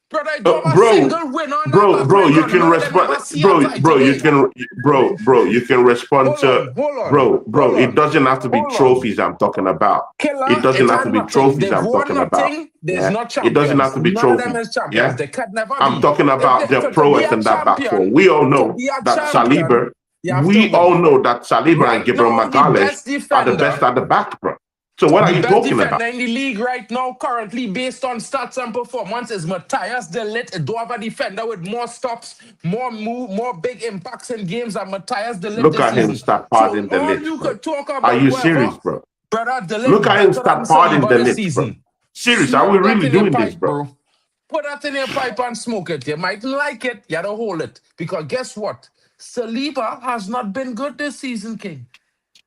Brother, I don't have a Bro, single win on that bro, backline, you bro. can None of them respond, never see a title game. you can respond Hold to, on, hold on, hold it on, doesn't have to be hold on. trophies I'm talking about. It Killer, doesn't it have had to be nothing. trophies They've I'm won talking about. nothing. There's Yeah. not It doesn't have champions. to be None of them trophies. is champions. Yeah. They could never I'm be. talking If about they, the to be prowess a in that back four. champion, We all to know be a that champion, Saliba, you have to we all win. know that Saliba and Right Gabriel now, the Magalhaes best are the defender, best at the back, bro. So what are the you best talking defender about? in the league right now, currently based on stats and performance, is Matthias De Ligt. It don't have a defender with more stops, more move, more big impacts in games than Matthias De Ligt Look this at him season. start So parting the all lips, you bro. could talk Are about you whoever, serious, bro? brother, De Look Ligt at him better than start parting Saliba the this lips, bro. season. Serious, are we Smoke that really in your doing this, pipe, bro? bro. Put that in your pipe and smoke it. You might like it, you gotta hold it. Because guess what? Saliba has not been good this season, King.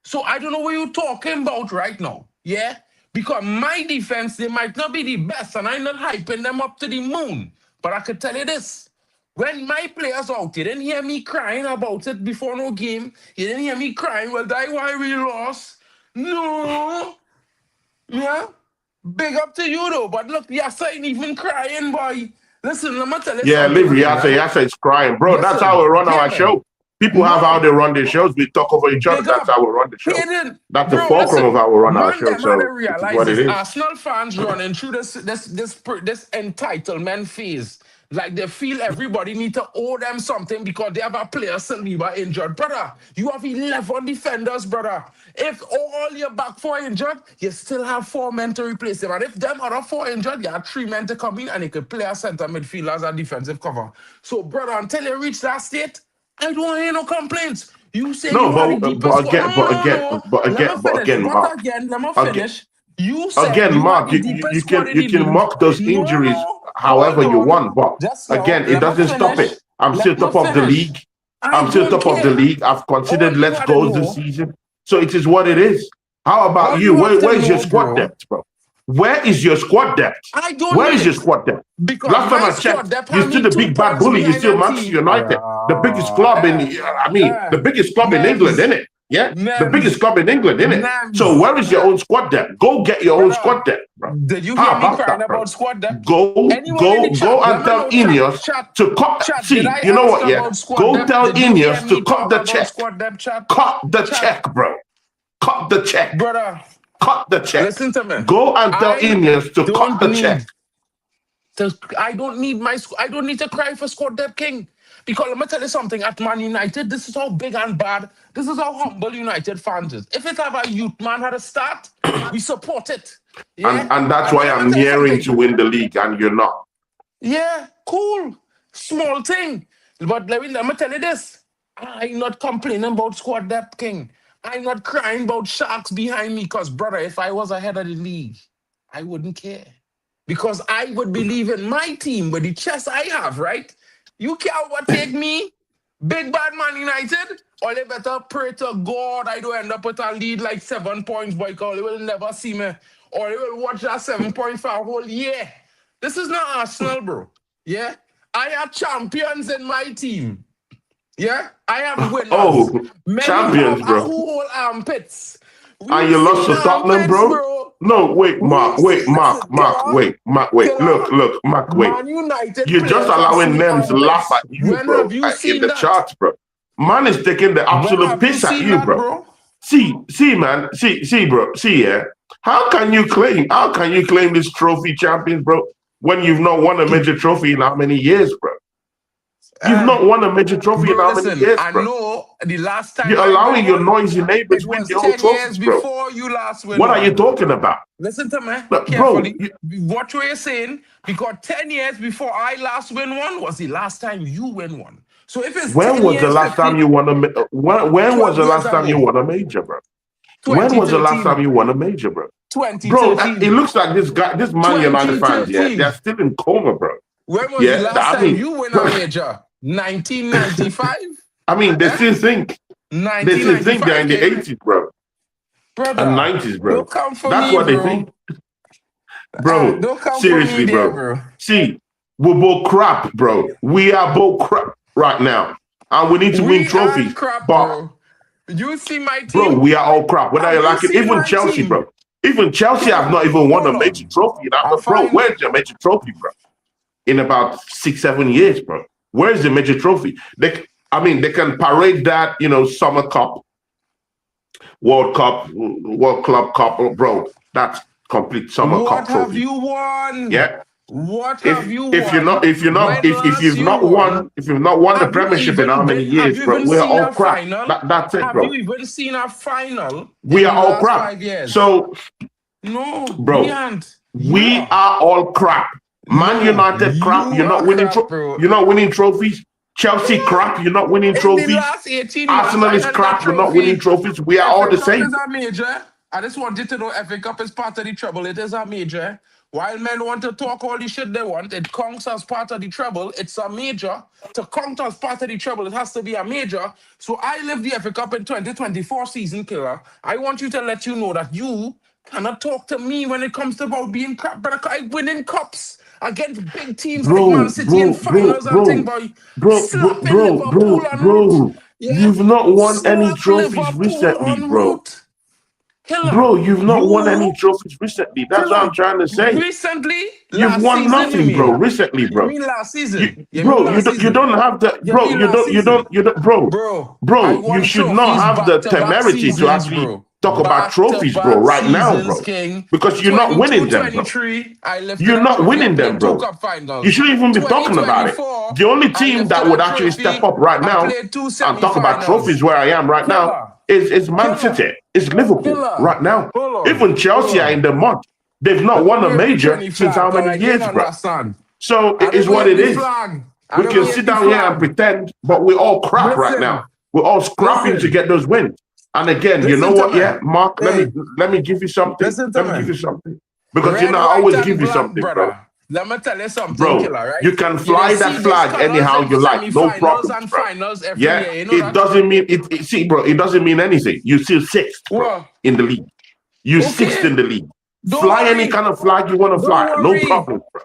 So I don't know what you're talking about right now. Yeah? Because my defense, they might not be the best, and I'm not hyping them up to the moon. But I could tell you this. When my players out, you didn't hear me crying about it before no game. You didn't hear me crying, well, that's why we lost. No. Yeah? Big up to you though. But look, yes, I ain't even crying, boy. Listen, let me tell you Yeah, something, live my nigga. Yasa is crying. Bro, that's how Listen, we run hear our me. show. People have how No, they run their shows. We talk over each other. big That's up. how we run the show. Hayden, That's the bro, fulcrum of listen. how we run our Man, show. them had to So it is realize what it this. is. Arsenal fans running through this entitlement phase. Like they feel everybody need to owe them something because they have a player Saliba injured. Brother, you have 11 defenders, brother. If all your back four injured, you still have 4 men to replace them. And if them other 4 injured, you have 3 men to come in and you could play a center midfielder as a defensive cover. So, brother, until you reach that state, I don't hear no complaints. You say No, you are the deepest squad. No, no, no. Let me finish. Mark, Let me again, finish. You said again, you are Mark, the deepest squad in you the can league. mock those No, injuries no. however Hold you on. want, but Just now. again, it Let me doesn't stop finish. it. I'm still Let me top of the finish. league. I I'm still don't top of the care. league. I've All considered you let's gotta goals this know, season. So it is what it is. How about all you? you have to Where's your know, squad bro. depth, bro? Where is your squad depth? I don't Where need is your it. squad depth? Because Last time my I squad checked, depth you're have still me the two big bad points bully. You're behind still that Manchester team. United, the biggest club in, the biggest club in England, Nems. isn't it? Yeah, the biggest Nems. club in England, isn't it? So Nems. where is your own squad depth? Go get your own Brother, squad depth, bro. did you hear How me about crying that, bro? about squad depth? Go, Anyone in the go, chat, go let and me tell know, Ineos to cut. chat, did See, I you know ask what? Yeah, about squad go depth? tell Did you hear Ineos me to cut talk the about check. squad depth, chat? Cut the Chat, check, bro. Cut the check. brother, Cut the check. listen to me. Go and tell I Ineos to cut don't the check. need I don't need I don't need to cry for squad depth, King. Because let me tell you something, at Man United, this is how big and bad, this is how humble United fans is. If it have a youth man had a start, we support it. Yeah? And that's But why let me I'm tell you nearing to something. win the league, and you're not. Yeah, cool. Small thing. But let me tell you this. I'm not complaining about squad depth, King. I'm not crying about sharks behind me, because, brother, if I was ahead of the league, I wouldn't care. Because I would believe in my team with the chest I have, right? You can't overtake me, big bad Man United, or they better pray to God I don't end up with a lead like 7 points, boy, because they will never see me. Or they will watch that 7 point for a whole year. This is not Arsenal, bro. Yeah? I have champions in my team. Yeah, I have winners. Oh, Many champions, have bro. who hold armpits. And you lost to Tottenham, bro? No, wait, Mark. Wait, Mark. Wait. Killer. Look, Mark, wait. Man United You're just players have allowing seen them to laugh armpits. at you, When bro, have you in seen the that? charts, bro. Man is taking the When absolute have you piss at seen you, that, bro. See, man. See, bro. See, yeah. How can you claim this trophy champions, bro, when you've not won a major trophy in how many years, bro? You've not won a major trophy in how many years, I bro? know the last time You're allowing your noisy neighbors it win was the whole 10 years trophies, bro. before you last win What one. are you talking about? Listen to me Look, carefully. bro, What you're saying, because 10 years before I last win one was the last time you win one. So if it's when 10 was years, the last time you won a when was the last time you won a major, bro? When was the last time you won a major, bro? 2013. Bro, it looks like this Man United fans, yeah, they're still in coma, bro. When was the last time you win a major? 1995? I mean, they still think. They still think they're in the 80s, bro. Brother, and 90s, bro. Don't come for That's me, what bro. they think. Bro, don't come seriously, for me bro. there, bro. See, we're both crap, bro. We are both crap right now. And we need to win trophies. Crap, but, bro. You see my team? Bro, we are all crap. Whether you like it, even Chelsea, bro. Even Chelsea have not even won a major trophy. Bro, where's your major trophy, bro? In about 6-7 years, bro. Where's the major trophy? They can parade that, Summer Cup, World Cup, World Club Cup, bro. That's complete Summer Cup trophy. What have you won? Yeah. What have you won? If you've not won the Premiership in how many years, bro? We're all crap. That's it, bro. Have you even seen a final? We are all crap. 5 years? So, no, bro, we are all crap. Man United crap. You're not winning. You're not winning trophies. Chelsea crap. You're not winning trophies. Arsenal is crap. You're not winning trophies. We are all the same. Is a major. I just want you to know, FA Cup is part of the trouble. It is a major. While men want to talk all the shit they want, it counts as part of the trouble. It's a major. To count as part of the trouble, it has to be a major. So I live the FA Cup in 2024 season, killer. I want you to let you know that you cannot talk to me when it comes to about being crap, but I winning cups against big teams like Man City in finals and things, boy. Bro. You've not won any trophies recently, bro. Killer. Bro, you've not won any trophies recently. That's what I'm trying to say. Recently? You've won nothing, bro. Recently, bro. You mean last season? You don't have the bro. You should not have the temerity to actually talk about trophies, bro, right now, bro. Because you're not winning them, bro. You're not winning them, bro. You shouldn't even be talking about it. The only team that would actually step up right now and talk about trophies where I am right now is Man City. It's Liverpool right now. Even Chelsea are in the mud. They've not won a major since how many years, bro? So it is what it is. We can sit down here and pretend, but we're all crap right now. We're all scrapping to get those wins. And again, you know what? Yeah, Mark, let me give you something. Let me give you something. Because I always give you something, bro. Let me tell you something, bro. Killer, right? You can fly that flag anyhow you like, no problem. Yeah, it doesn't mean it. See, bro, it doesn't mean anything. You still sixth, bro, in the league. You sixth in the league. Fly any kind of flag you want to fly, no problem, bro.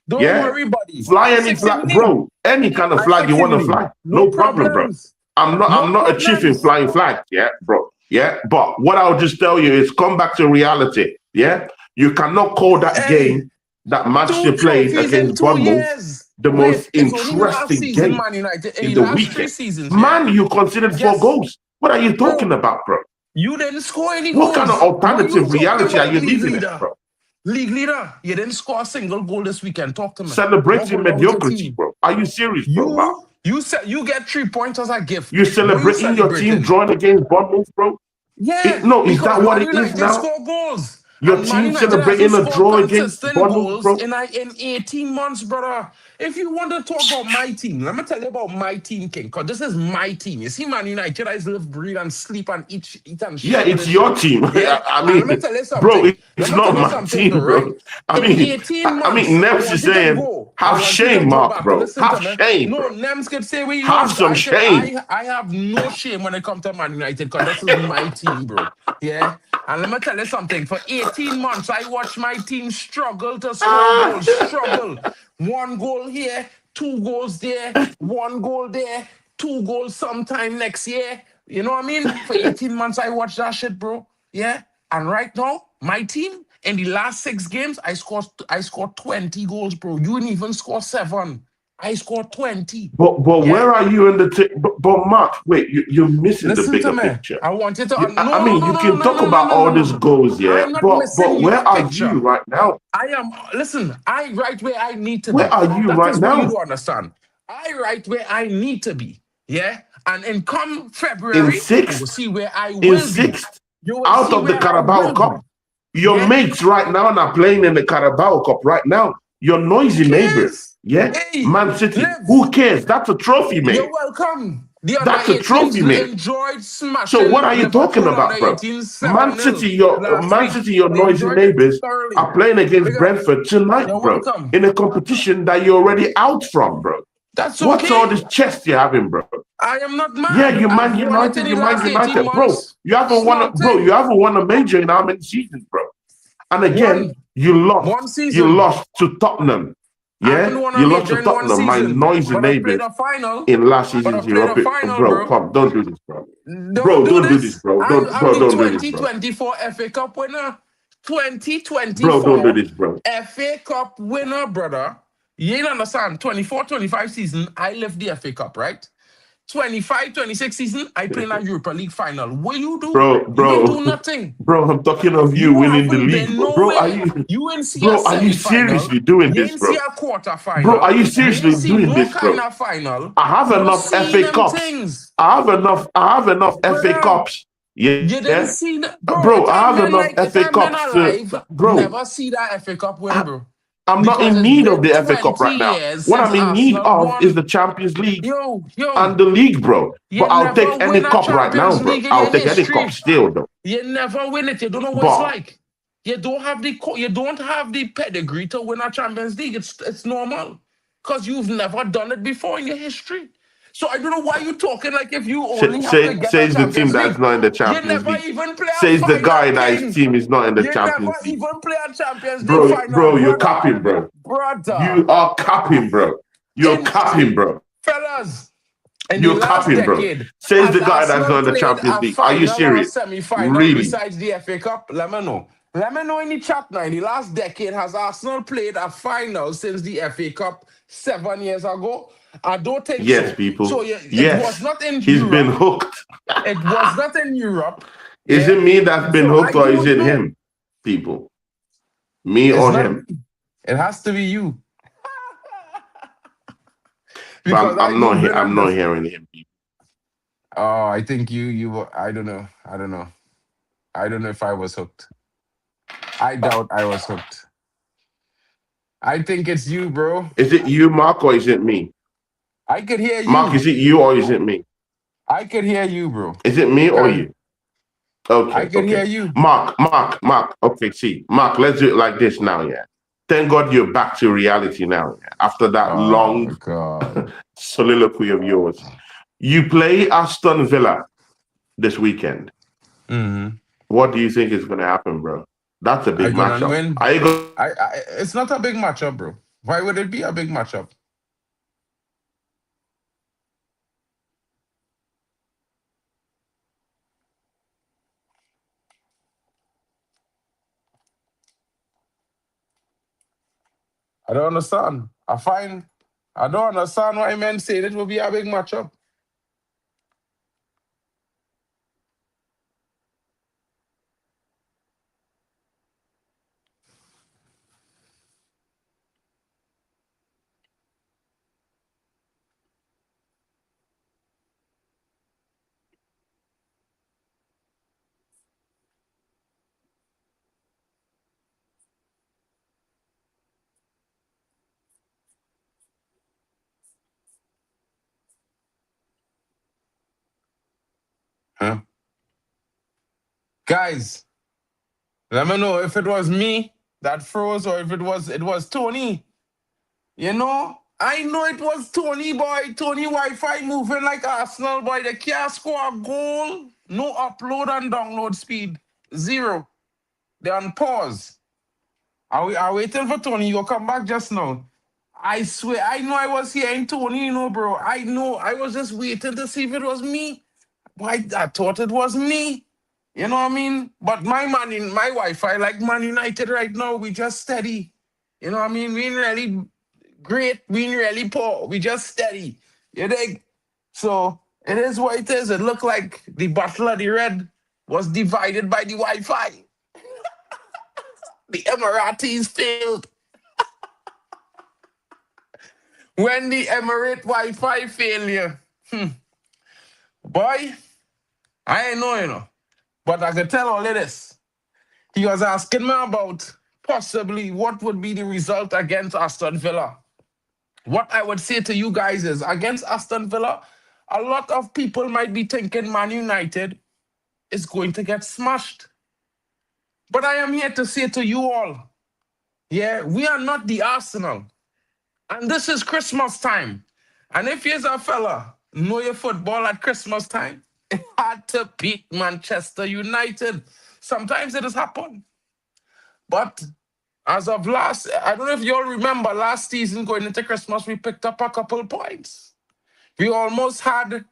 Don't worry, buddy. Fly any flag, bro. Any kind of flag you want to fly, no problem, bro. I'm not a chief in flying flags, yeah, bro. Yeah, but what I'll just tell you is come back to reality. Yeah, you cannot call that game that Manchester played against Bournemouth the most interesting game in the weekend. Man, you considered 4 goals. What are you talking about, bro? You didn't score any goals. What kind of alternative reality are you living in, bro? League leader, you didn't score a single goal this weekend. Talk to me. Celebrating mediocrity, bro. Are you serious, bro? You said you get 3 points as a gift. You're celebrating your team drawing against Bournemouth, bro? Yeah. Is that what it is now? Score goals. Your team celebrating a draw against Bournemouth, bro? In 18 months, brother. If you want to talk about my team, let me tell you about my team, King, because this is my team. You see, Man United, I live, breathe, and sleep and eat and shit. Yeah, it's your team. Yeah? I mean, let me tell you something. Bro, it's not my team, bro. I mean, Nems is saying, have shame, Mark, bro. Have shame. No, Nems could say we have some shame. I have no shame when it comes to Man United, because this is my team, bro. Yeah? And let me tell you something. For 18 months, I watched my team struggle to score goals. Struggle. 1 goal here, 2 goals there, 1 goal there, 2 goals sometime next year. You know what I mean? For 18 months, I watched that shit, bro. Yeah. And right now, my team, in the last 6 games, I scored 20 goals, bro. You didn't even score 7. I scored 20. But Yeah. where are you in the but Mark, wait, you're missing the Listen to bigger me. picture. I want you to. I No, no, mean, no, you no, can no, talk no, no, about no, no, all no, these no. goals, yeah, I'm not but missing where your are picture. you right now? I am. Listen, I right where I need to Where be. are you That right is what you now? don't understand. I right where I need to be. Yeah. And in come In February, you will sixth, see where I in will be. sixth, You will out see of the where I Carabao will Cup. be. Your Yeah. mates right now are playing in the Carabao Cup right now. Your Who noisy neighbor, cares? yeah, Hey, Man City. Who live. cares? That's a trophy, You're mate. welcome. The under That's a trophy, 18s mate. enjoyed So what smashing are you talking Liverpool under about, bro? 18s Man 7-0 City, your last Man week. City, your They noisy enjoyed it neighbors thoroughly. are playing against Big up. Brentford tonight, You're bro, welcome. in a competition that you're already out from, bro. That's What's all okay. this chest you're having, bro? I am not Yeah, mad. I've won it in the You Man last 18 United, bro. months. You haven't won, Small thing. you haven't won a major in how many seasons, bro? And again, One. you One lost. You season. lost to Tottenham. I haven't Yeah, won a you lost major to in one Tottenham, my season. noisy But I played neighbors a final. in last But I season's played a Europe. final, Bro, bro. come, don't do this, bro. Don't do Don't do this, this. bro. I'm the Don't do this, bro. 2024 FA Cup winner. Bro, don't do 2024 this, bro. FA Cup winner, brother. You ain't understand. 24-25 season, I left the FA Cup, right? 25-26 season, I play in a Europa League final. What you do? You ain't do nothing. Bro, I'm talking of you You winning the haven't league. been Bro, nowhere. You ain't see a are you semi-final. seriously doing You this, ain't see bro? a Bro, are quarter-final. you You ain't seriously see doing no this, kind bro? of final. I have You don't enough see FA them Cups. things. I have enough FA Brother, Cups. you didn't Yeah. see that. Bro, Bro, I have enough if FA I'm men Cups to alive, bro. never see that FA Cup win, I, bro. I'm not Because in it's need of been the FA Cup 20 right now. years What since I'm in need Arsenal of is won. the Champions League Yo, and the league, bro. you But I'll never take any win a cup right now, Champions bro. League in I'll your take any cup history. still, though. You never win it. You don't know what it's But like. You don't have the pedigree to win a Champions League. It's normal. Because you've never done it before in your history. So I don't know why you're talking like if you only have to get a says the team Champions that's League. not in the You Champions never League. even play a Says the final, guy that his King. team is not in the You never Champions League. even play a Champions League final, Bro, you're brother. capping, bro. Brother. You are capping, bro. You're In capping, bro. fellas, in the You're last capping, bro. decade, Says has the guy that's Arsenal not in the played Champions a League. Are you final or a serious? semi-final Really? besides the FA Cup? Let me know. Let me know in the chat now. In the last decade, has Arsenal played a final since the FA Cup 7 years ago? I don't think Yes, so. people. So it was Yes. not in He's been Europe. hooked. It was not in Europe. Is Yeah. it me that's been So hooked I or is don't it know. him, people? Me It's or not him? me. It has to be you. But Because I don't been I'm on not this. hearing him, people. Oh, I think you were, I don't know. I don't know. I don't know if I was hooked. I doubt I was hooked. I think it's you, bro. Is it you, Mark, or is it me? I could hear Mark, you. is it you or is it me? I could hear you, bro. Is it me or you? I Okay, could hear okay. you. Mark. Okay, see, Mark, let's do it like this now, yeah. Thank God you're back to reality now, yeah? After that Oh long God. soliloquy of yours. You play Aston Villa this weekend. Mm-hmm. What do you think is going to happen, bro? That's a I big gonna matchup. win. Are you going? It's not a big matchup, bro. Why would it be a big matchup? I don't understand. I don't understand why men say it will be a big matchup. Huh? Guys, let me know if it was me that froze or if it was Tony. You know, I know it was Tony, boy. Tony Wi-Fi moving like Arsenal, boy. They can't score a goal. No upload and download speed. Zero. They're on pause. Are waiting for Tony. You'll come back just now. I swear, I know I was hearing Tony, bro. I know. I was just waiting to see if it was me. Why I thought it was me. You know what I mean? But my Wi-Fi, like Man United right now, we just steady. You know what I mean? We ain't really great, we ain't really poor. We just steady. You dig? So it is what it is. It looked like the Battle of the Red was divided by the Wi-Fi. The Emiratis failed. When the Emirate Wi-Fi failure, boy, I ain't know, but I could tell all of this. He was asking me about possibly what would be the result against Aston Villa. What I would say to you guys is against Aston Villa, a lot of people might be thinking Man United is going to get smashed. But I am here to say to you all, yeah, we are not the Arsenal. And this is Christmas time. And if you're a fella, know your football at Christmas time, it had to beat Manchester United. Sometimes it has happened. But as of I don't know if you all remember last season going into Christmas, we picked up a couple points. We almost had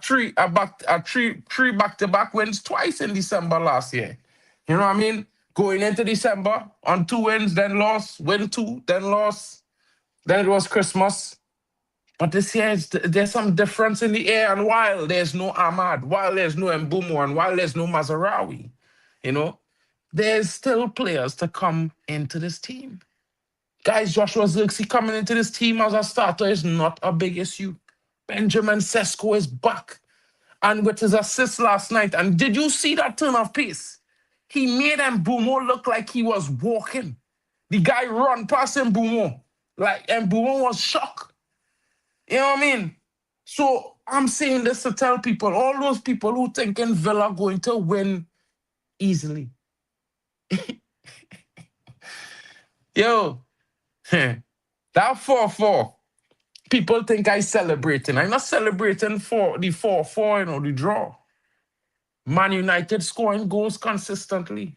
three back-to-back wins twice in December last year. You know what I mean? Going into December on 2 wins, then loss, win two, then loss. Then it was Christmas. But this year, there's some difference in the air. And while there's no Ahmad, while there's no Mbumo, and while there's no Mazarawi, you know, there's still players to come into this team. Guys, Joshua Zirkzee coming into this team as a starter is not a big issue. Benjamin Sesko is back. And with his assist last night, and did you see that turn of pace? He made Mbumo look like he was walking. The guy run past Mbumo. Like Mbumo was shocked. You know what I mean? So I'm saying this to tell people, all those people who thinking Villa going to win easily. Yo, that 4-4, people think I celebrating. I'm not celebrating for the 4-4, the draw. Man United scoring goals consistently.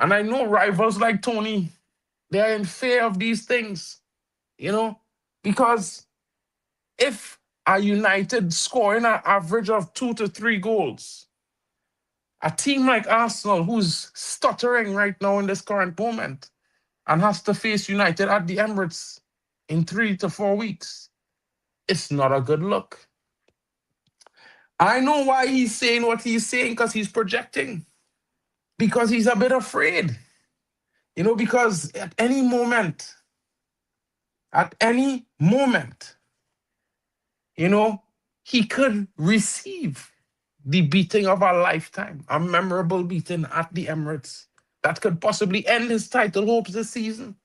And I know rivals like Tony, they're in fear of these things, because if a United scoring an average of 2 to 3 goals, a team like Arsenal, who's stuttering right now in this current moment, and has to face United at the Emirates in 3 to 4 weeks, it's not a good look. I know why he's saying what he's saying, because he's projecting. Because he's a bit afraid. Because at any moment, he could receive the beating of a lifetime, a memorable beating at the Emirates that could possibly end his title hopes this season,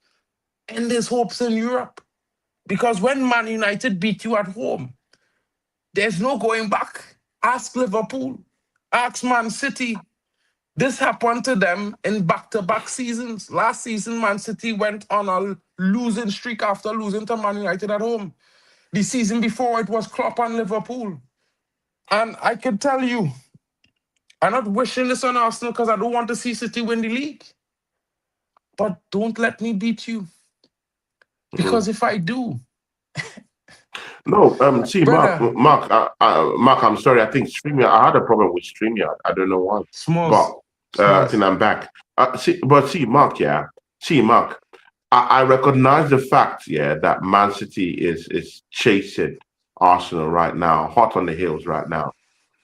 end his hopes in Europe. Because when Man United beat you at home, there's no going back. Ask Liverpool, ask Man City. This happened to them in back-to-back seasons. Last season, Man City went on a losing streak after losing to Man United at home. The season before, it was Klopp and Liverpool. And I can tell you, I'm not wishing this on Arsenal because I don't want to see City win the league. But don't let me beat you. Because if I do... No, see, Brother, Mark, I'm sorry. I think StreamYard, I had a problem with StreamYard. I don't know why. But I think I'm back. See, Mark, yeah. See, Mark, I recognize the fact, yeah, that Man City is chasing Arsenal right now, hot on the heels right now.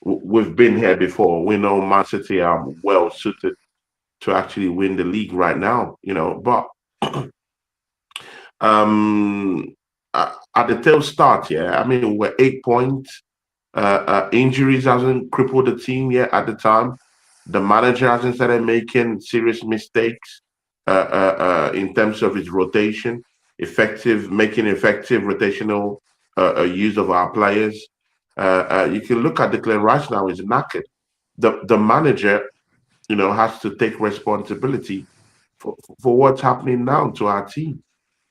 We've been here before. We know Man City are well suited to actually win the league right now, But at the tail start, yeah, I mean, we're 8 points. Injuries hasn't crippled the team yet at the time. The manager hasn't started making serious mistakes in terms of his rotation, making effective rotational use of our players. You can look at Declan Rice now; he's knackered. The manager, has to take responsibility for what's happening now to our team.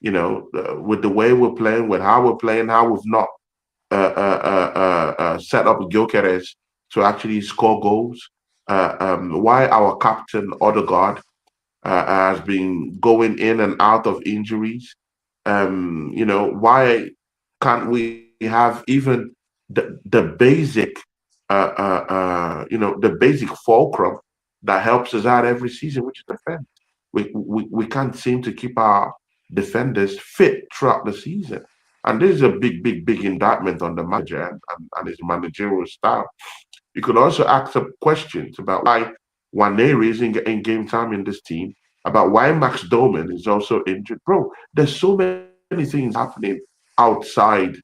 With the way we're playing, with how we're playing, how we've not set up Gyökeres to actually score goals. Why our captain Odegaard has been going in and out of injuries. why can't we have even the basic the basic fulcrum that helps us out every season, which is defense. We can't seem to keep our defenders fit throughout the season. And this is a big indictment on the manager and his managerial style. You could also ask some questions about why Waneri is in game time in this team, about why Max Doman is also injured. Bro, there's so many things happening outside,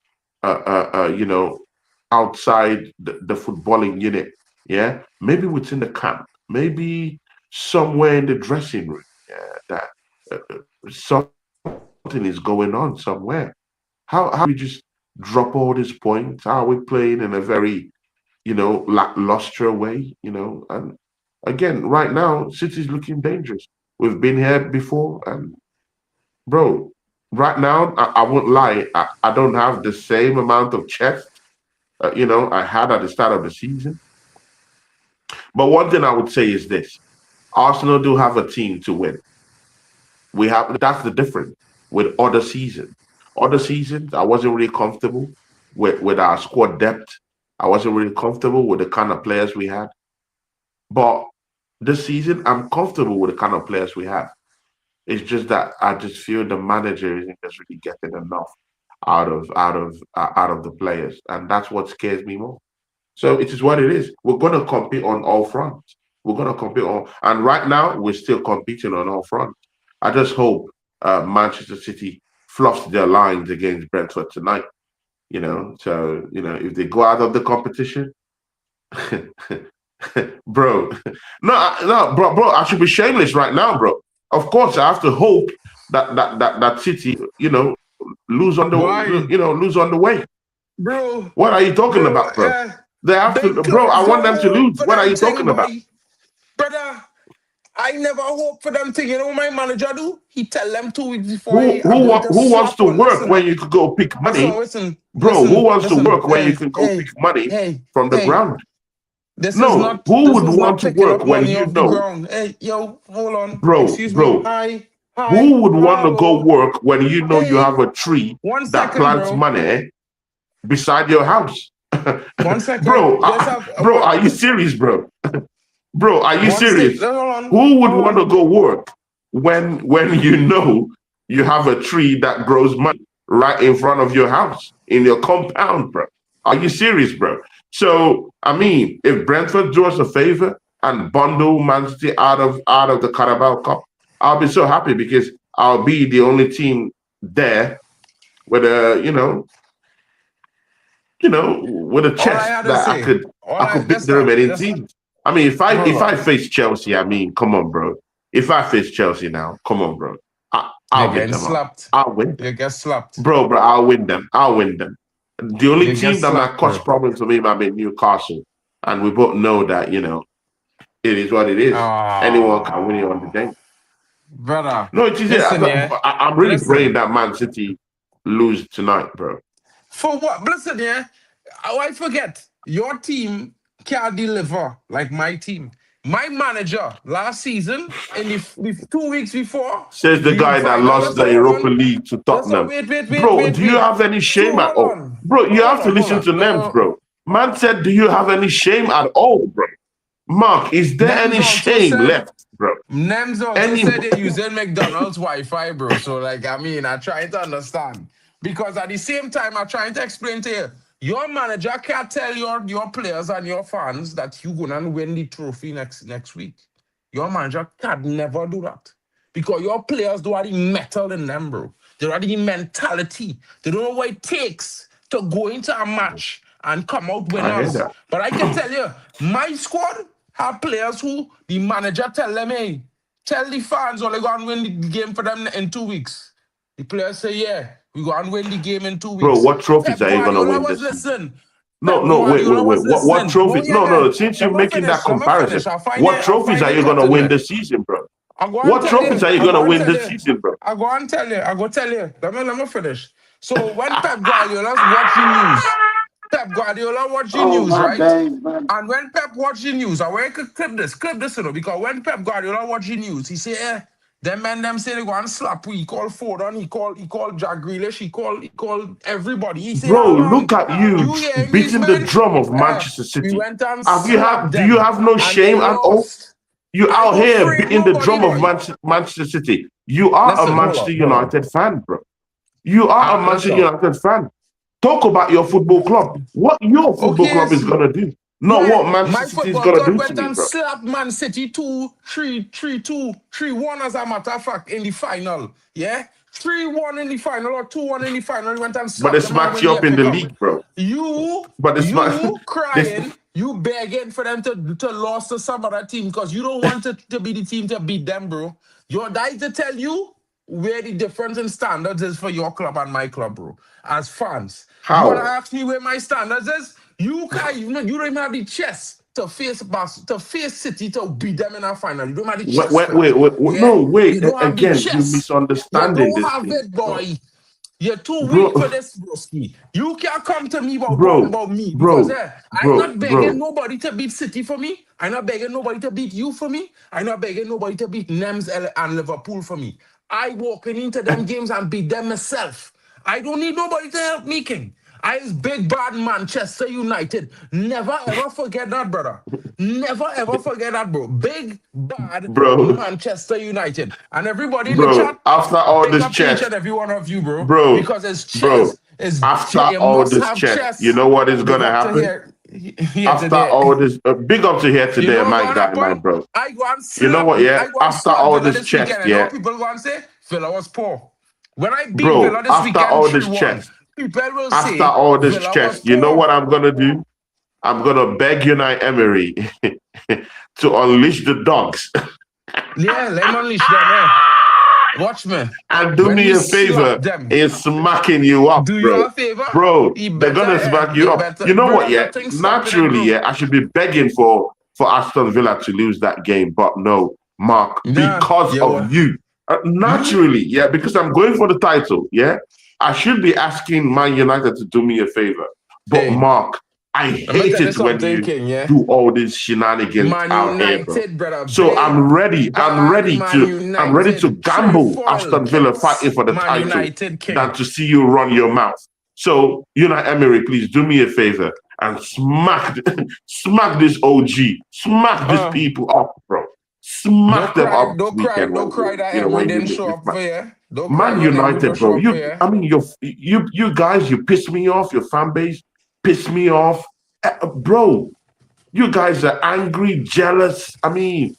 outside the footballing unit. Yeah, maybe within the camp, maybe somewhere in the dressing room. Yeah, that something is going on somewhere. How we just drop all these points? How are we playing in a very lackluster way? And again, right now, City's looking dangerous. We've been here before, and bro, right now, I won't lie, I don't have the same amount of chest, I had at the start of the season. But one thing I would say is this: Arsenal do have a team to win. That's the difference with other seasons. Other seasons, I wasn't really comfortable with our squad depth. I wasn't really comfortable with the kind of players we had. But this season, I'm comfortable with the kind of players we have. It's just that I just feel the manager isn't just really getting enough out of the players, and that's what scares me more. So it is what it is. We're gonna compete on all fronts. We're gonna compete on, and right now we're still competing on all fronts. I just hope Manchester City fluffs their lines against Brentford tonight. So if they go out of the competition, bro, no, bro, I should be shameless right now, bro. Of course, I have to hope that City, lose on the Why, lose on the way. bro? What are you talking Bro, about, bro? They have they to, bro. I close the want them to hole lose. for What are them you thing, talking about, boy. Brother, I never hope for them thing. You know what my manager do? He tell them 2 weeks before, who hey, I'm going to who wants slap to on. work Listen, when you could go pick listen, money, listen, bro? Who listen, wants to listen. work when you Hey, can go pick hey, money hey, from the hey. ground? This is No, not who this would is want not to picking work up when money you off the know, ground. Hey, yo, hold on. bro, Excuse me. bro? Hi, hi, Who would want to go hello. work when you know you have Hey, a tree one that second, plants bro. money beside your house, One second. bro? Just have Bro, are you serious, bro? Bro, are you one stick. serious? Hold on. Who would Hold want to on. go work when you know you have a tree that grows money right in front of your house in your compound, bro? Are you serious, bro? So I mean, if Brentford do us a favor and bundle Man City out of the Carabao Cup, I'll be so happy because I'll be the only team there with a with a All I chest had to that I say. could All I I could beat the remaining just teams. I mean, if bro. I face Chelsea, I mean, come on, bro. If I face Chelsea now, come on, bro. You're I'll beat getting them up. slapped. I'll win them, You get slapped. bro. I'll win them. I'll win them. The only You get team that might slapped, cause bro. problems for me might be Newcastle, and we both know that it is what it is. Anyone can win it on the Ah, day. brother. No, it is. Listen, yeah. I'm really praying Listen. that Man City lose tonight, bro. For what? Listen, yeah. I forget. Your team can't deliver like my team. My manager last season, in the 2 weeks before Says the the guy that final. lost Listen, the hold Europa on. League to Listen, Tottenham. Bro, do you wait. have any So shame at hold all? on. Bro, you have to Hold listen on. to Nems, bro. Man said, do you have any shame at all, bro? Mark, is there Nems any also shame said left, bro? Nems also Any said they're using McDonald's Wi-Fi, bro. So, like, I mean, I trying to understand. Because at the same time, I'm trying to explain to you, your manager can't tell your players and your fans that you're gonna win the trophy next week. Your manager can never do that. Because your players don't have the metal in them, bro. They don't have the mentality. They don't know what it takes to go into a match and come out I hear winners. that. But I can tell you, my squad have players who the manager tell them, hey, tell the fans or they go and win the game for them in 2 weeks. The players say, yeah, we go and win the game in two Bro, weeks. what trophies Pep are you gonna Guardiola win was this season? listening. No, Pep no, wait, wait, Guardiola wait. was What listening. trophy? Don't hear No, me. no, since you're Let me making that finish. Let me comparison, finish. I'll find what it. I'll trophies find are it you cut gonna in win there. this season, bro? I go and What tell trophies you. are you I gonna go and win tell this you. season, bro? I go and tell you. I go tell you. Let me finish. So when Pep Guardiola's watching news, Pep Guardiola watching Oh news, my right? days, man. And when Pep watching news, I want to clip this, because when Pep Guardiola watching news, he say, eh, them say they go and slap. He called Foden, he called Jack Grealish, he called everybody. He say, Bro, "Ah man, look at you you hear English beating the man? drum of Eh, Manchester we City. went and Have you slapped have? Do you them, have no and they shame at all? lost. You I out don't here afraid beating the nobody, drum of boy. Manchester City. You are a Listen, Manchester hold on. United fan, bro. You are a Manchester Listen. United fan. Talk about your football club. What your football Okay, club is gonna do, not yeah, what Manchester my City is football gonna club do to went me, and bro. slapped Man City 2-3, 3-2, 3-1 as a matter of fact in the final. Yeah, 3-1 in the final or 2-1 in the final. He went and But they slapped them and smacked win you the up in FA the Cup. league, bro. You, But they smacked. you This, crying, you begging for them to lose to some other team because you don't want it to be the team to beat them, bro. Your die to tell you where the difference in standards is for your club and my club, bro. As fans, you wanna how? ask me where my standards is? You can't even. You don't even have the chest to face City to beat them in our final. You don't have the chest for that. Yeah, No, you wait. don't have the Again, you're chest. You misunderstanding don't this have thing, it, bro. boy. You're too weak for Bro, this, broski. You can't come to me about talking bro, about me because bro, I'm not begging bro. nobody to beat City for me. I'm not begging nobody to beat you for me. I'm not begging nobody to beat Nems and Liverpool for me. I walking into them games and beat them myself. I don't need nobody to help me, King. I is big bad Manchester United. Never ever forget that, brother. Never ever forget that, bro. Big bad Bro, Manchester United. And everybody in the bro, chat, after all big this up to each chest, and every one of you, bro. bro, Because it's bro, chess. Is after you all must this have chest, you chess. know what is Big gonna up to happen? here After today. all this, big up to here You today, know what my gonna guy, my happen? bro. I go and You know slap. what, yeah? I go and After slap all Villa this this chest, weekend. And all yeah, people go and say Villa was poor. When I beat bro, Villa this after weekend all this 3-1, chest, people will after say all this Villa was chest, you know poor. what I'm gonna do? I'm gonna beg Unai Emery to unleash the dogs Yeah, let me unleash them, Watch me. and do When me we a slap favor them, in smacking you up, do you bro. a favor? Bro, You they're better, gonna smack you you up. better. You know what? Brother, Yeah, nothing stopping it, naturally, bro. yeah, I should be begging for Aston Villa to lose that game, but no, Mark, Nah, because yeah, of what? you, naturally, yeah, because I'm going for the title, yeah, I should be asking Man United to do me a favor, but Hey, Mark, I I'm gonna hate tell you it when something, you King, yeah? do all these shenanigans Man out here, bro. United, brother. So Big, I'm bad ready Man to United. gamble Trefoil Aston Villa kicks. fighting for the Man title United, than King. to see you run your mouth. So, Emery, please do me a favor and smack this OG, smack these people up, bro. Smack them up this weekend Don't cry that Emery when you didn't meet show this up man. for you. Don't cry Man when Emery United, don't show bro. up for you. I mean, you guys, you piss me off. Your fan base piss me off, bro. You guys are angry, jealous. I mean,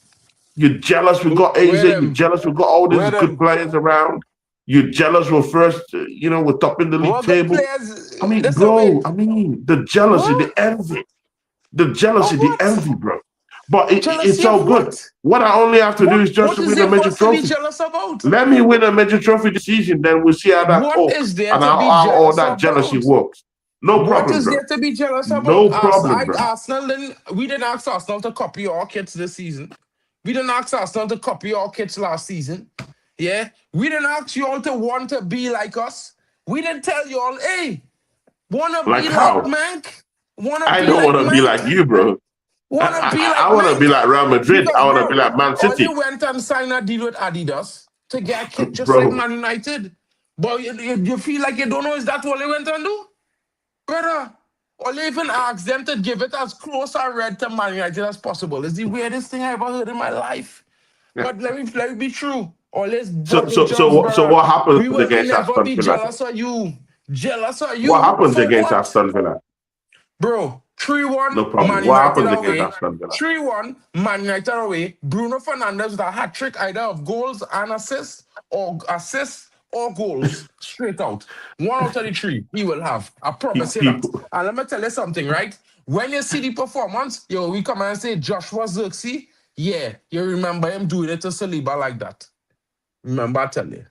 you're jealous we got Where AZ. You're them? jealous we got all these Where good them? players around. You're jealous we're first, we're top in the league What good table. players? I mean, That's a way. bro, the jealousy, What? the envy, the jealousy, Of the what? envy, bro. But Jealousy it's of all good. what? What I only have to do is just What to is win a there for major us to be trophy. jealous about? Let me win a major trophy this season, then we'll see how that What talk is there and to be how all jealous that jealousy about? works. No What problem, is bro. there to be jealous about? No problem, bro. Arsenal didn't. We didn't ask Arsenal to copy our kits this season. We didn't ask Arsenal to copy our kits last season. Yeah, we didn't ask you all to want to be like us. We didn't tell you all, hey, wanna Like be like how? Mank? Wanna I be don't like want to be like Mank? you, bro. Wanna be like I want to be Mank? like Real Madrid. Because, I want to be bro, like Man all you City, went and signed a deal with Adidas to get a kit just like bro. Man United. But you feel like you don't know, is that what you went and do? Brother, or even ask them to give it as close or red to Man United as possible. It's the weirdest thing I ever heard in my life. Yeah. But let me be true. All this So body so so jobs, what so brother. what happens We will against never Aston be Villa? jealous of you. Jealous of What you happens for against what? Aston Villa? Bro, 3-1 No problem. Man What United happens against away. Aston Villa? 3-1 Man United away. Bruno Fernandes with a hat trick either of goals and assists or goals straight out. 1 out of the 3 he will have. I promise you that. People, And let me tell you something, right? When you see the performance, we come and say Joshua Zirkzee, yeah, you remember him doing it to Saliba like that. Remember, I tell you.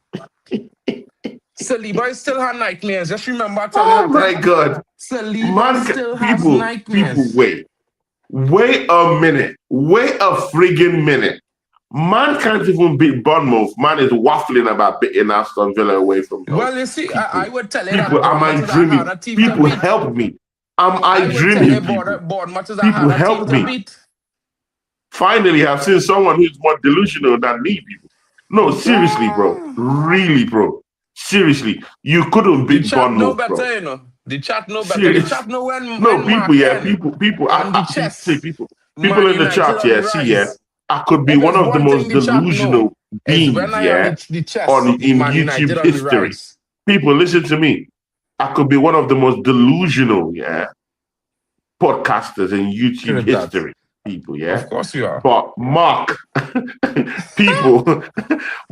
Saliba still has nightmares. Just remember, I tell you oh that. my God, Saliba man, still has people, nightmares. wait a minute, wait a friggin' minute. Man can't even beat Bournemouth. Man is waffling about beating Aston Villa away from home. Well, you see, People, I would tell you that people, am I Bournemouth is a dreaming? harder team to People, beat. help me. Am I I would tell you dreaming, people? Bournemouth is a People, harder team help to me. beat. Finally, I've seen someone who's more delusional than me, people. No, seriously, bro. Really, bro. Seriously, you couldn't The beat chat know Bournemouth, bro. better, you know. The chat know better. The Serious. chat know No, when people, Mark yeah, end people. on the See, chess. people Man in the United chat, on yeah. the See, yeah, rise. I could be If one it's of the one most thing the chat know, delusional is when beings, I on yeah, the chess, in Man United YouTube on the history. rise. People, listen to me. I could be one of the most delusional, yeah, podcasters in YouTube Look at that. history. People, yeah. Of course you are. But Mark, people,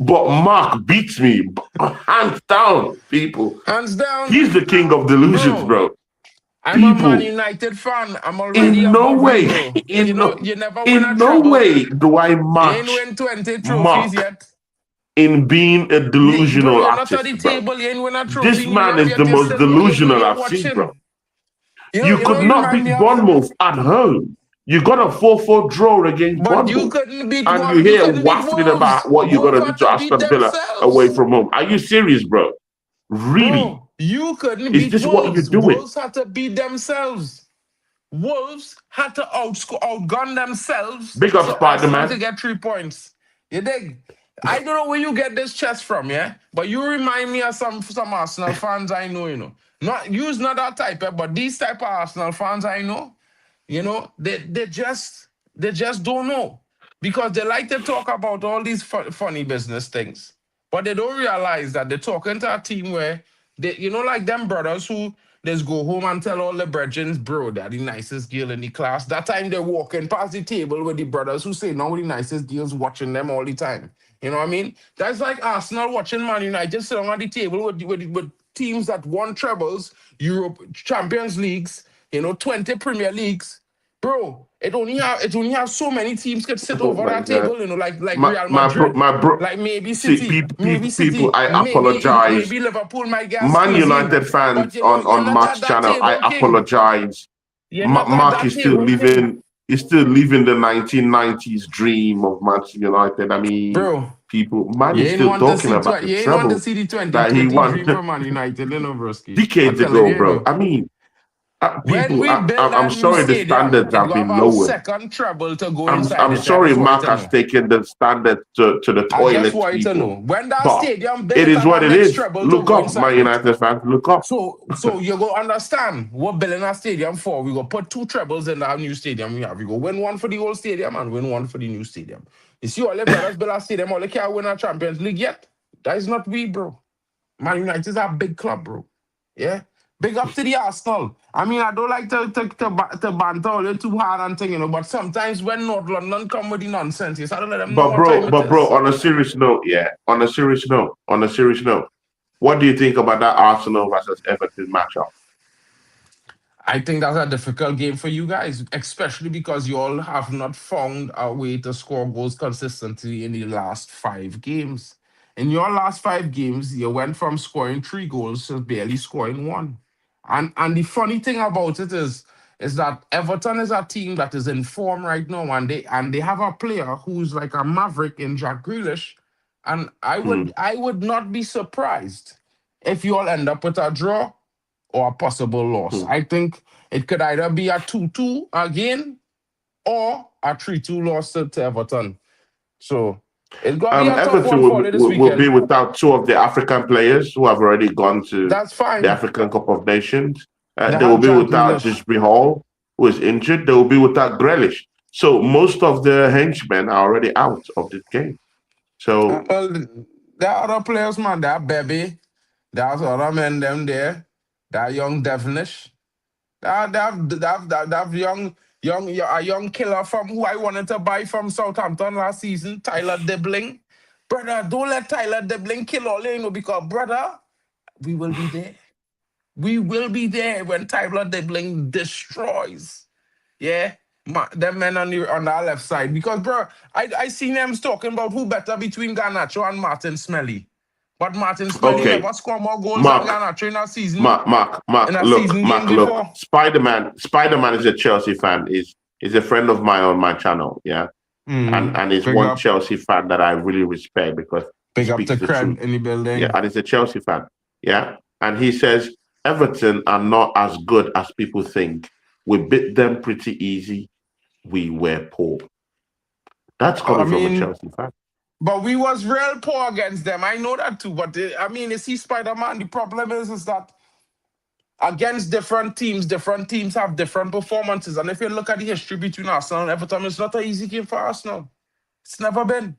but Mark beats me hands down. People, Hands down, he's the king of delusions, bro. bro. I'm a Man People, United fan. I'm already in no above you, way, bro. You know, you never win a in no treble. way do I You ain't match win 20 trophies Mark yet. in being a Bro, delusional you're not at artist, the bro. table. You ain't win a This trophy in man Europe is the yet. most You delusional ain't I've seen, bro. watching. You could You not remind me beat of. Bournemouth at home. You got a 4-4 draw against But you Bournemouth. couldn't beat And one. you You here couldn't beat waffling Wolves. about what you're Wolves going to do had to to beat Aston Villa away themselves. from home. Are you serious, bro? Really? Bro, you couldn't Is beat this what you're Wolves. doing? Wolves had to beat themselves. Wolves had to outgun themselves Big up, for Arsenal to Spider-Man. get 3 points. You dig? I don't know where you get this chest from, yeah? But you remind me of some Arsenal fans I know, you know. Not you's not that type, but these type of Arsenal fans I know, you know, they just don't know. Because they like to talk about all these funny business things. But they don't realize that they're talking to a team where they, you know, like them brothers who just go home and tell all the brethren, bro, they're the nicest girl in the class. That time they're walking past the table with the brothers who say, no, the nicest girls watching them all the time. You know what I mean? That's like Arsenal watching Man United sitting on the table with teams that won trebles, Europe, Champions Leagues, you know, 20 Premier Leagues. Bro, it only have so many teams could sit Oh over my that God. table, you know, like Real My Madrid, bro. like See, people, I apologize. maybe Liverpool might get Man squeezed in. United But fans you know, you're on not at Mark's that channel, I table, King. apologize. You're not at Mark that is still table, King. living. He's still living the 1990s dream of Manchester United. I mean, Bro, people, man you is ain't still want to talking see about the you ain't want to treble see the that he 2030 won dream for Man United, you know, Broski. I'm decades telling ago, you, you bro. know. I mean, When people, we build I'm that new sorry the stadium, standards it have will have been a lowered. second treble to go inside I'm it. I sorry just want you Mark to has know. taken the standards to the I just toilets, want you to people. know. When that But stadium it built is and what that it next is. treble to Look go up, Man inside it. United fans, look up. So you go understand what building a stadium for. We go put two trebles in that new stadium we have. We go win one for the old stadium and win one for the new stadium. You see all the brothers build a stadium, all they can't win a Champions League yet. That is not we, bro. Man United is a big club, bro. Yeah. Big up to the Arsenal. I mean, I don't like to banter all the too hard and thing, you know, but sometimes when North London come with the nonsense, you have to let them know what time it But bro, is. on a serious note, yeah. On a serious note, what do you think about that Arsenal versus Everton matchup? I think that's a difficult game for you guys, especially because you all have not found a way to score goals consistently in the last 5 games. In your last 5 games, you went from scoring 3 goals to barely scoring one. And the funny thing about it is that Everton is a team that is in form right now, and they have a player who's like a maverick in Jack Grealish. And I Hmm. would I would not be surprised if you all end up with a draw or a possible loss. Hmm. I think it could either be a 2-2 again or a 3-2 loss to Everton. So it's going to be a tough Everton one for you this will be weekend. without two of the African players who have already gone to That's the fine. African Cup of Nations. They They will have be Jack without Grealish. Disbury Hall, who is injured. They will be without Grealish. So most of the henchmen are already out of this game. So Well, there are other players, man. There are Bebe. There's other men them there. There are young Devonish. That a young killer from who I wanted to buy from Southampton last season, Tyler Dibling. Brother, don't let Tyler Dibling kill all you know, because brother, we will be there. We will be there when Tyler Dibling destroys. Yeah. Them men on our left side. Because bro, I seen them talking about who better between Garnacho and Martin Smelly. But Martin Smelly okay, never scored more goals than Mark, Garnacho in a Look, season game look. before. Spider-Man is a Chelsea fan. Is a friend of mine on my channel. Yeah, and is Big one up. Chelsea fan that I really respect because he Big up speaks to the truth. Cred in the Yeah, building. and he's a Chelsea fan. Yeah, and he says Everton are not as good as people think. We beat them pretty easy. We were poor. That's I coming from a mean, Chelsea fan. But we was real poor against them. I know that too. But I mean, you see, Spider-Man, the problem is that against different teams have different performances. And if you look at the history between Arsenal and Everton, it's not an easy game for Arsenal. It's never been.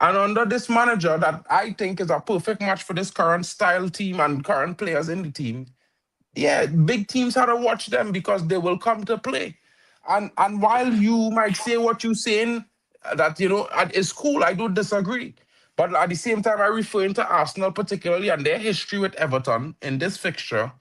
And under this manager that I think is a perfect match for this current style team and current players in the team, yeah, big teams have to watch them because they will come to play. And while you might say what you're saying, that it's cool, I don't disagree. But at the same time, I refer to Arsenal particularly and their history with Everton in this fixture.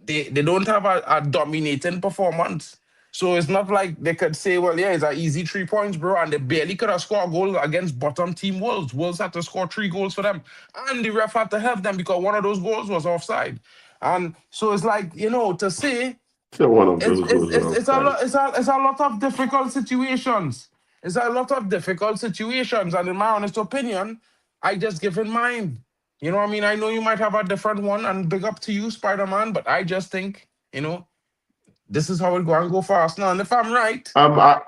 They don't have a dominating performance. So it's not like they could say, well, yeah, it's an easy 3 points, bro. And they barely could have scored a goal against bottom team Wolves. Wolves had to score 3 goals for them. And the ref had to help them because one of those goals was offside. And so it's like, to say So one of those it's a lot it's a lot of difficult situations. It's a lot of difficult situations. And in my honest opinion, I just give in mine. You know what I mean? I know you might have a different one, and big up to you, Spider-Man, but I just think, this is how it go for Arsenal. And if I'm right,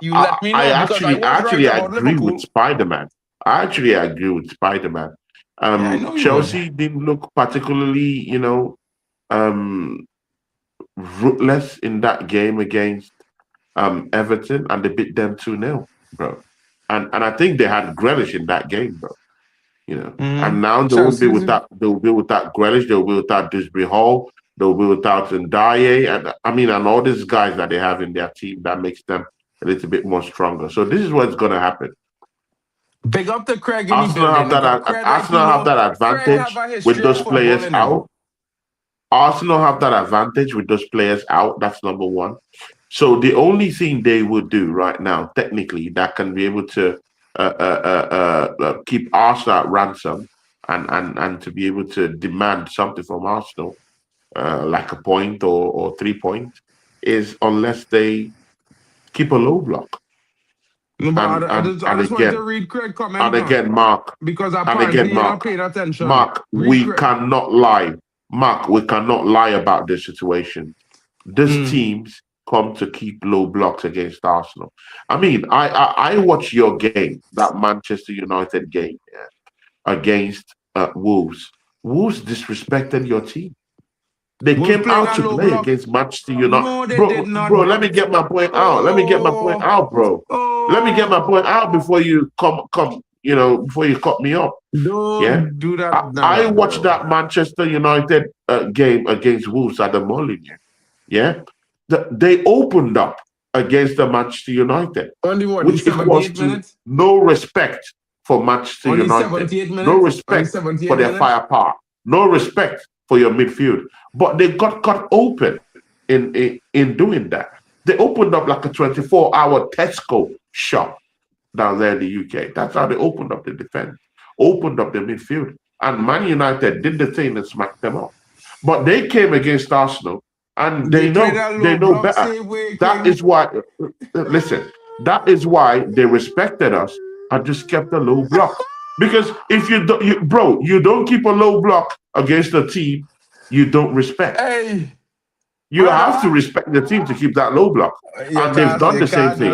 you let me know because I was actually right about agree with Liverpool. Spider-Man. I actually agree with Spider-Man. Yeah, I know you Chelsea didn't look particularly, ruthless in that game against Everton, and they beat them 2-0, bro. And I think they had Grealish in that game, bro. And now they will be Chelsea. without Grealish, they'll be without Disbury Hall, they'll be without Ndaye, and all these guys that they have in their team that makes them a little bit more stronger. So this is what's gonna happen. Big up to Craig in the Arsenal building. Arsenal have that Craig advantage have a with history of those players footballing him. out. Arsenal have that advantage with those players out. That's number one. So the only thing they would do right now, technically, that can be able to keep Arsenal at ransom and to be able to demand something from Arsenal, like a point or 3 points, is unless they keep a low block. No, but I just want to read Craig comment. And again, Mark. Because apparently you're not paying attention. Mark, we cannot lie. Mark, we cannot lie about this situation. These teams come to keep low blocks against Arsenal. I mean, I watched your game, that Manchester United game, against Wolves. Wolves disrespected your team. They came out to play against Manchester United. Bro, let me get my point out. Let me get my point out, bro. Let me get my point out before you come, before you cut me up. Don't do that. I watched that Manchester United game against Wolves at the Molineux. Yeah, they opened up against the Manchester United, which equals to no respect for Manchester United, no respect for their firepower, no respect for your midfield. But they got cut open in doing that. They opened up like a 24-hour Tesco shop down there in the UK. That's how they opened up the defense, opened up the midfield. And Man United did the thing and smacked them up. But they came against Arsenal, and they know better. That is why, listen, that is why they respected us and just kept a low block. Because if you don't keep a low block against a team you don't respect. Hey, you have to respect the team to keep that low block. And they've done the same thing.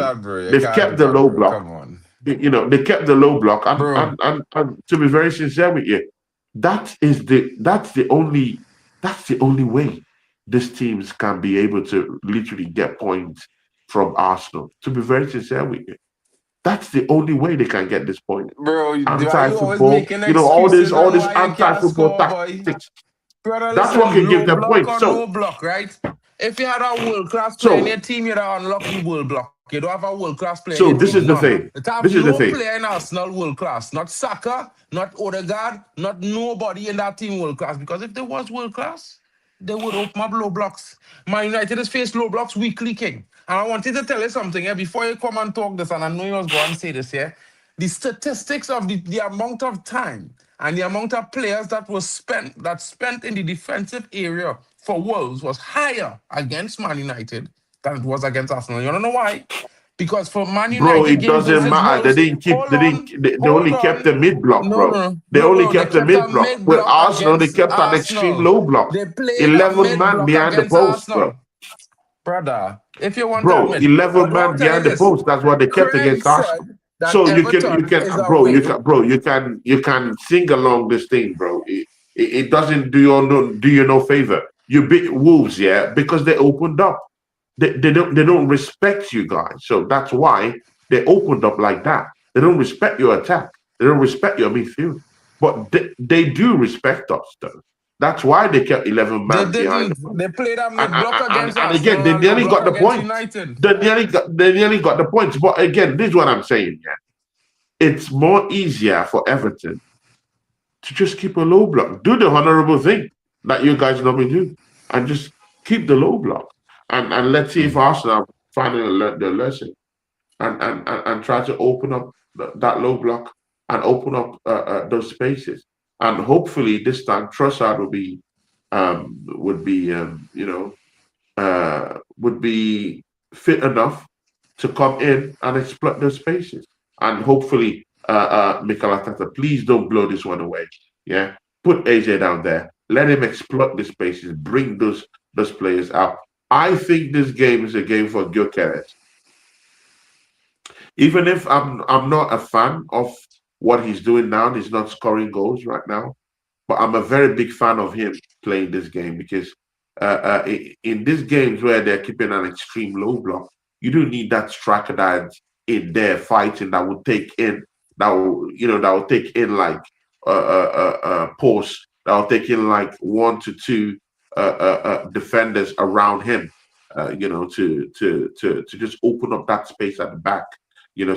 They've kept the low block. Come on. They kept the low block. And to be very sincere with you, that's the only way these teams can be able to literally get points from Arsenal. To be very sincere with you, that's the only way they can get this point. Bro, anti-football, all this anti-football tactics. Brother, that's what can give them points. So, no block, right? If you had a world-class player in your team, you'd have unlocked the world block. You don't have a world-class player. So this is the thing. This is the thing. Player in Arsenal world-class, not Saka, not Odegaard, not nobody in that team world-class. Because if there was world-class, they would open up low blocks. Man United has faced low blocks weekly, King. And I wanted to tell you something before you come and talk this, and I know you was going to say this here. The statistics of the amount of time and the amount of players that spent in the defensive area for Wolves was higher against Man United than it was against Arsenal. You don't know why? Because for Man United, bro, it doesn't matter. They only kept the mid block, bro. They only kept the mid block. With Arsenal, they kept an extreme low block. 11 man behind the post, bro. Brother, if you want, bro, 11 man behind the post. That's what they kept against Arsenal. that So you Everton can is a bro, win. you can sing along this thing, bro. It doesn't do you no favor. You beat Wolves, yeah, because they opened up. They don't respect you guys. So that's why they opened up like that. They don't respect your attack. They don't respect your midfield. But they do respect us though. That's why they kept 11 They man behind the didn't. ball. They played a And mid block against and again, Arsenal they and low nearly block got the against points. United. They nearly got the points. But again, this is what I'm saying. Yeah, it's more easier for Everton to just keep a low block. Do the honorable thing that you guys normally do, and just keep the low block. And let's see if Arsenal finally learned their lesson and try to open up that low block and open up those spaces. And hopefully this time Trossard would be fit enough to come in and exploit those spaces. And hopefully, Mikel Arteta, please don't blow this one away. Yeah, put AJ down there, let him exploit the spaces, bring those players out. I think this game is a game for Gyökeres. Even if I'm not a fan of what he's doing now, he's not scoring goals right now. But I'm a very big fan of him playing this game because in these games where they're keeping an extreme low block, you do need that striker that's in there fighting that will take in that will take in like posts that will take in like 1 to 2 defenders around him, to just open up that space at the back.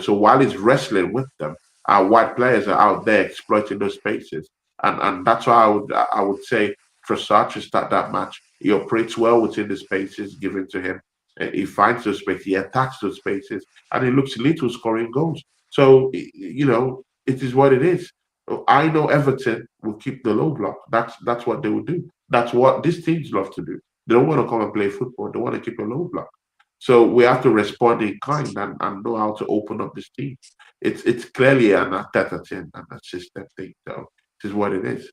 So while he's wrestling with them, our white players are out there exploiting those spaces. And that's why I would say Trossard to start that match. He operates well within the spaces given to him. He finds those spaces, he attacks those spaces, and he looks lethal scoring goals. So it is what it is. I know Everton will keep the low block. That's what they will do. That's what these teams love to do. They don't want to come and play football. They want to keep a low block. So we have to respond in kind and know how to open up this team. It's clearly an Arteta thing and a system thing. So this is what it is.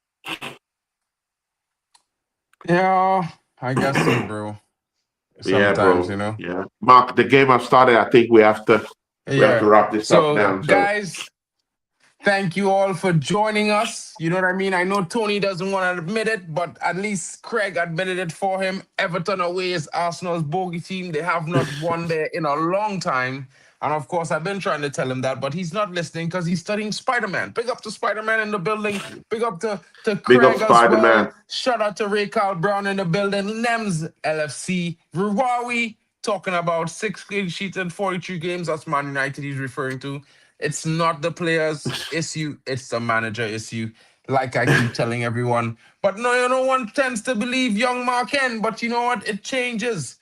Yeah, I guess so, bro. Bro. Sometimes, Yeah. Mark, the game has started. I think we have to wrap this up So, now. guys, thank you all for joining us. You know what I mean? I know Tony doesn't want to admit it, but at least Craig admitted it for him. Everton away is Arsenal's bogey team. They have not won there in a long time. And of course, I've been trying to tell him that, but he's not listening because he's studying Spider-Man. Big up to Spider-Man in the building. Big up to Craig as well. Shout out to Ray Carl Brown in the building. Nems LFC. Rivalry talking about 6 clean sheets in 42 games. That's Man United he's referring to. It's not the players' issue. It's the manager issue. Like I keep telling everyone. But no one tends to believe young Mark Hen. But you know what? It changes.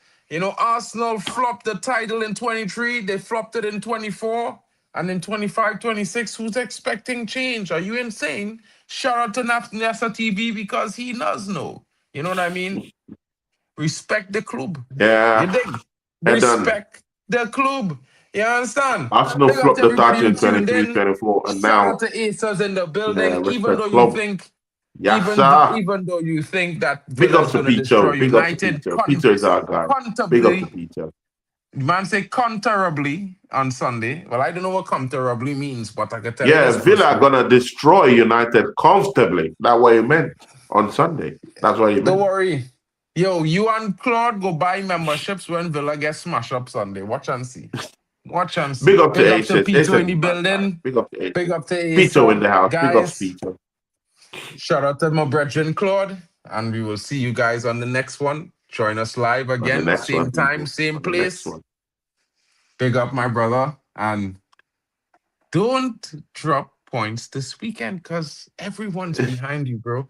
Arsenal flopped the title in 23. They flopped it in 24. And in 25, 26, who's expecting change? Are you insane? Shout out to Nasa TV because he does know. You know what I mean? Respect the club. Yeah. You dig? Respect the club. You understand? Arsenal flopped the title in 23, 24. And Shout now out to Acers in the building. even though you think even though you think that Villa is going to destroy United, Peter is our guy. Big up to Peter. Man say comfortably on Sunday. Well, I don't know what comfortably means, but I can tell you. Yeah, Villa are gonna destroy United comfortably. That's what he meant on Sunday. That's what he meant. Don't worry. Yo, you and Claude go buy memberships when Villa gets smashed up Sunday. Watch and see. Watch and see. Big up to Peter in the building. Big up to Big up to Peter in the house. Guys, big up to Peter. Shout out to my brethren Claude. And we will see you guys on the next one. Join us live again. Same time, same place. Big up my brother. And don't drop points this weekend because everyone's behind you, bro.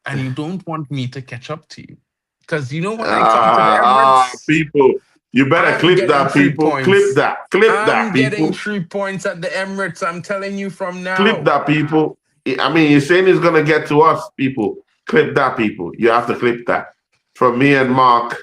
And you don't want me to catch up to you. Because you know when I come to the Emirates, people, you better clip that, people. Clip that, people. I'm getting 3 points at the Emirates. I'm telling you from now. Clip that, people. I mean, you're saying it's going to get to us, people. Clip that, people. You have to clip that. From me and Mark,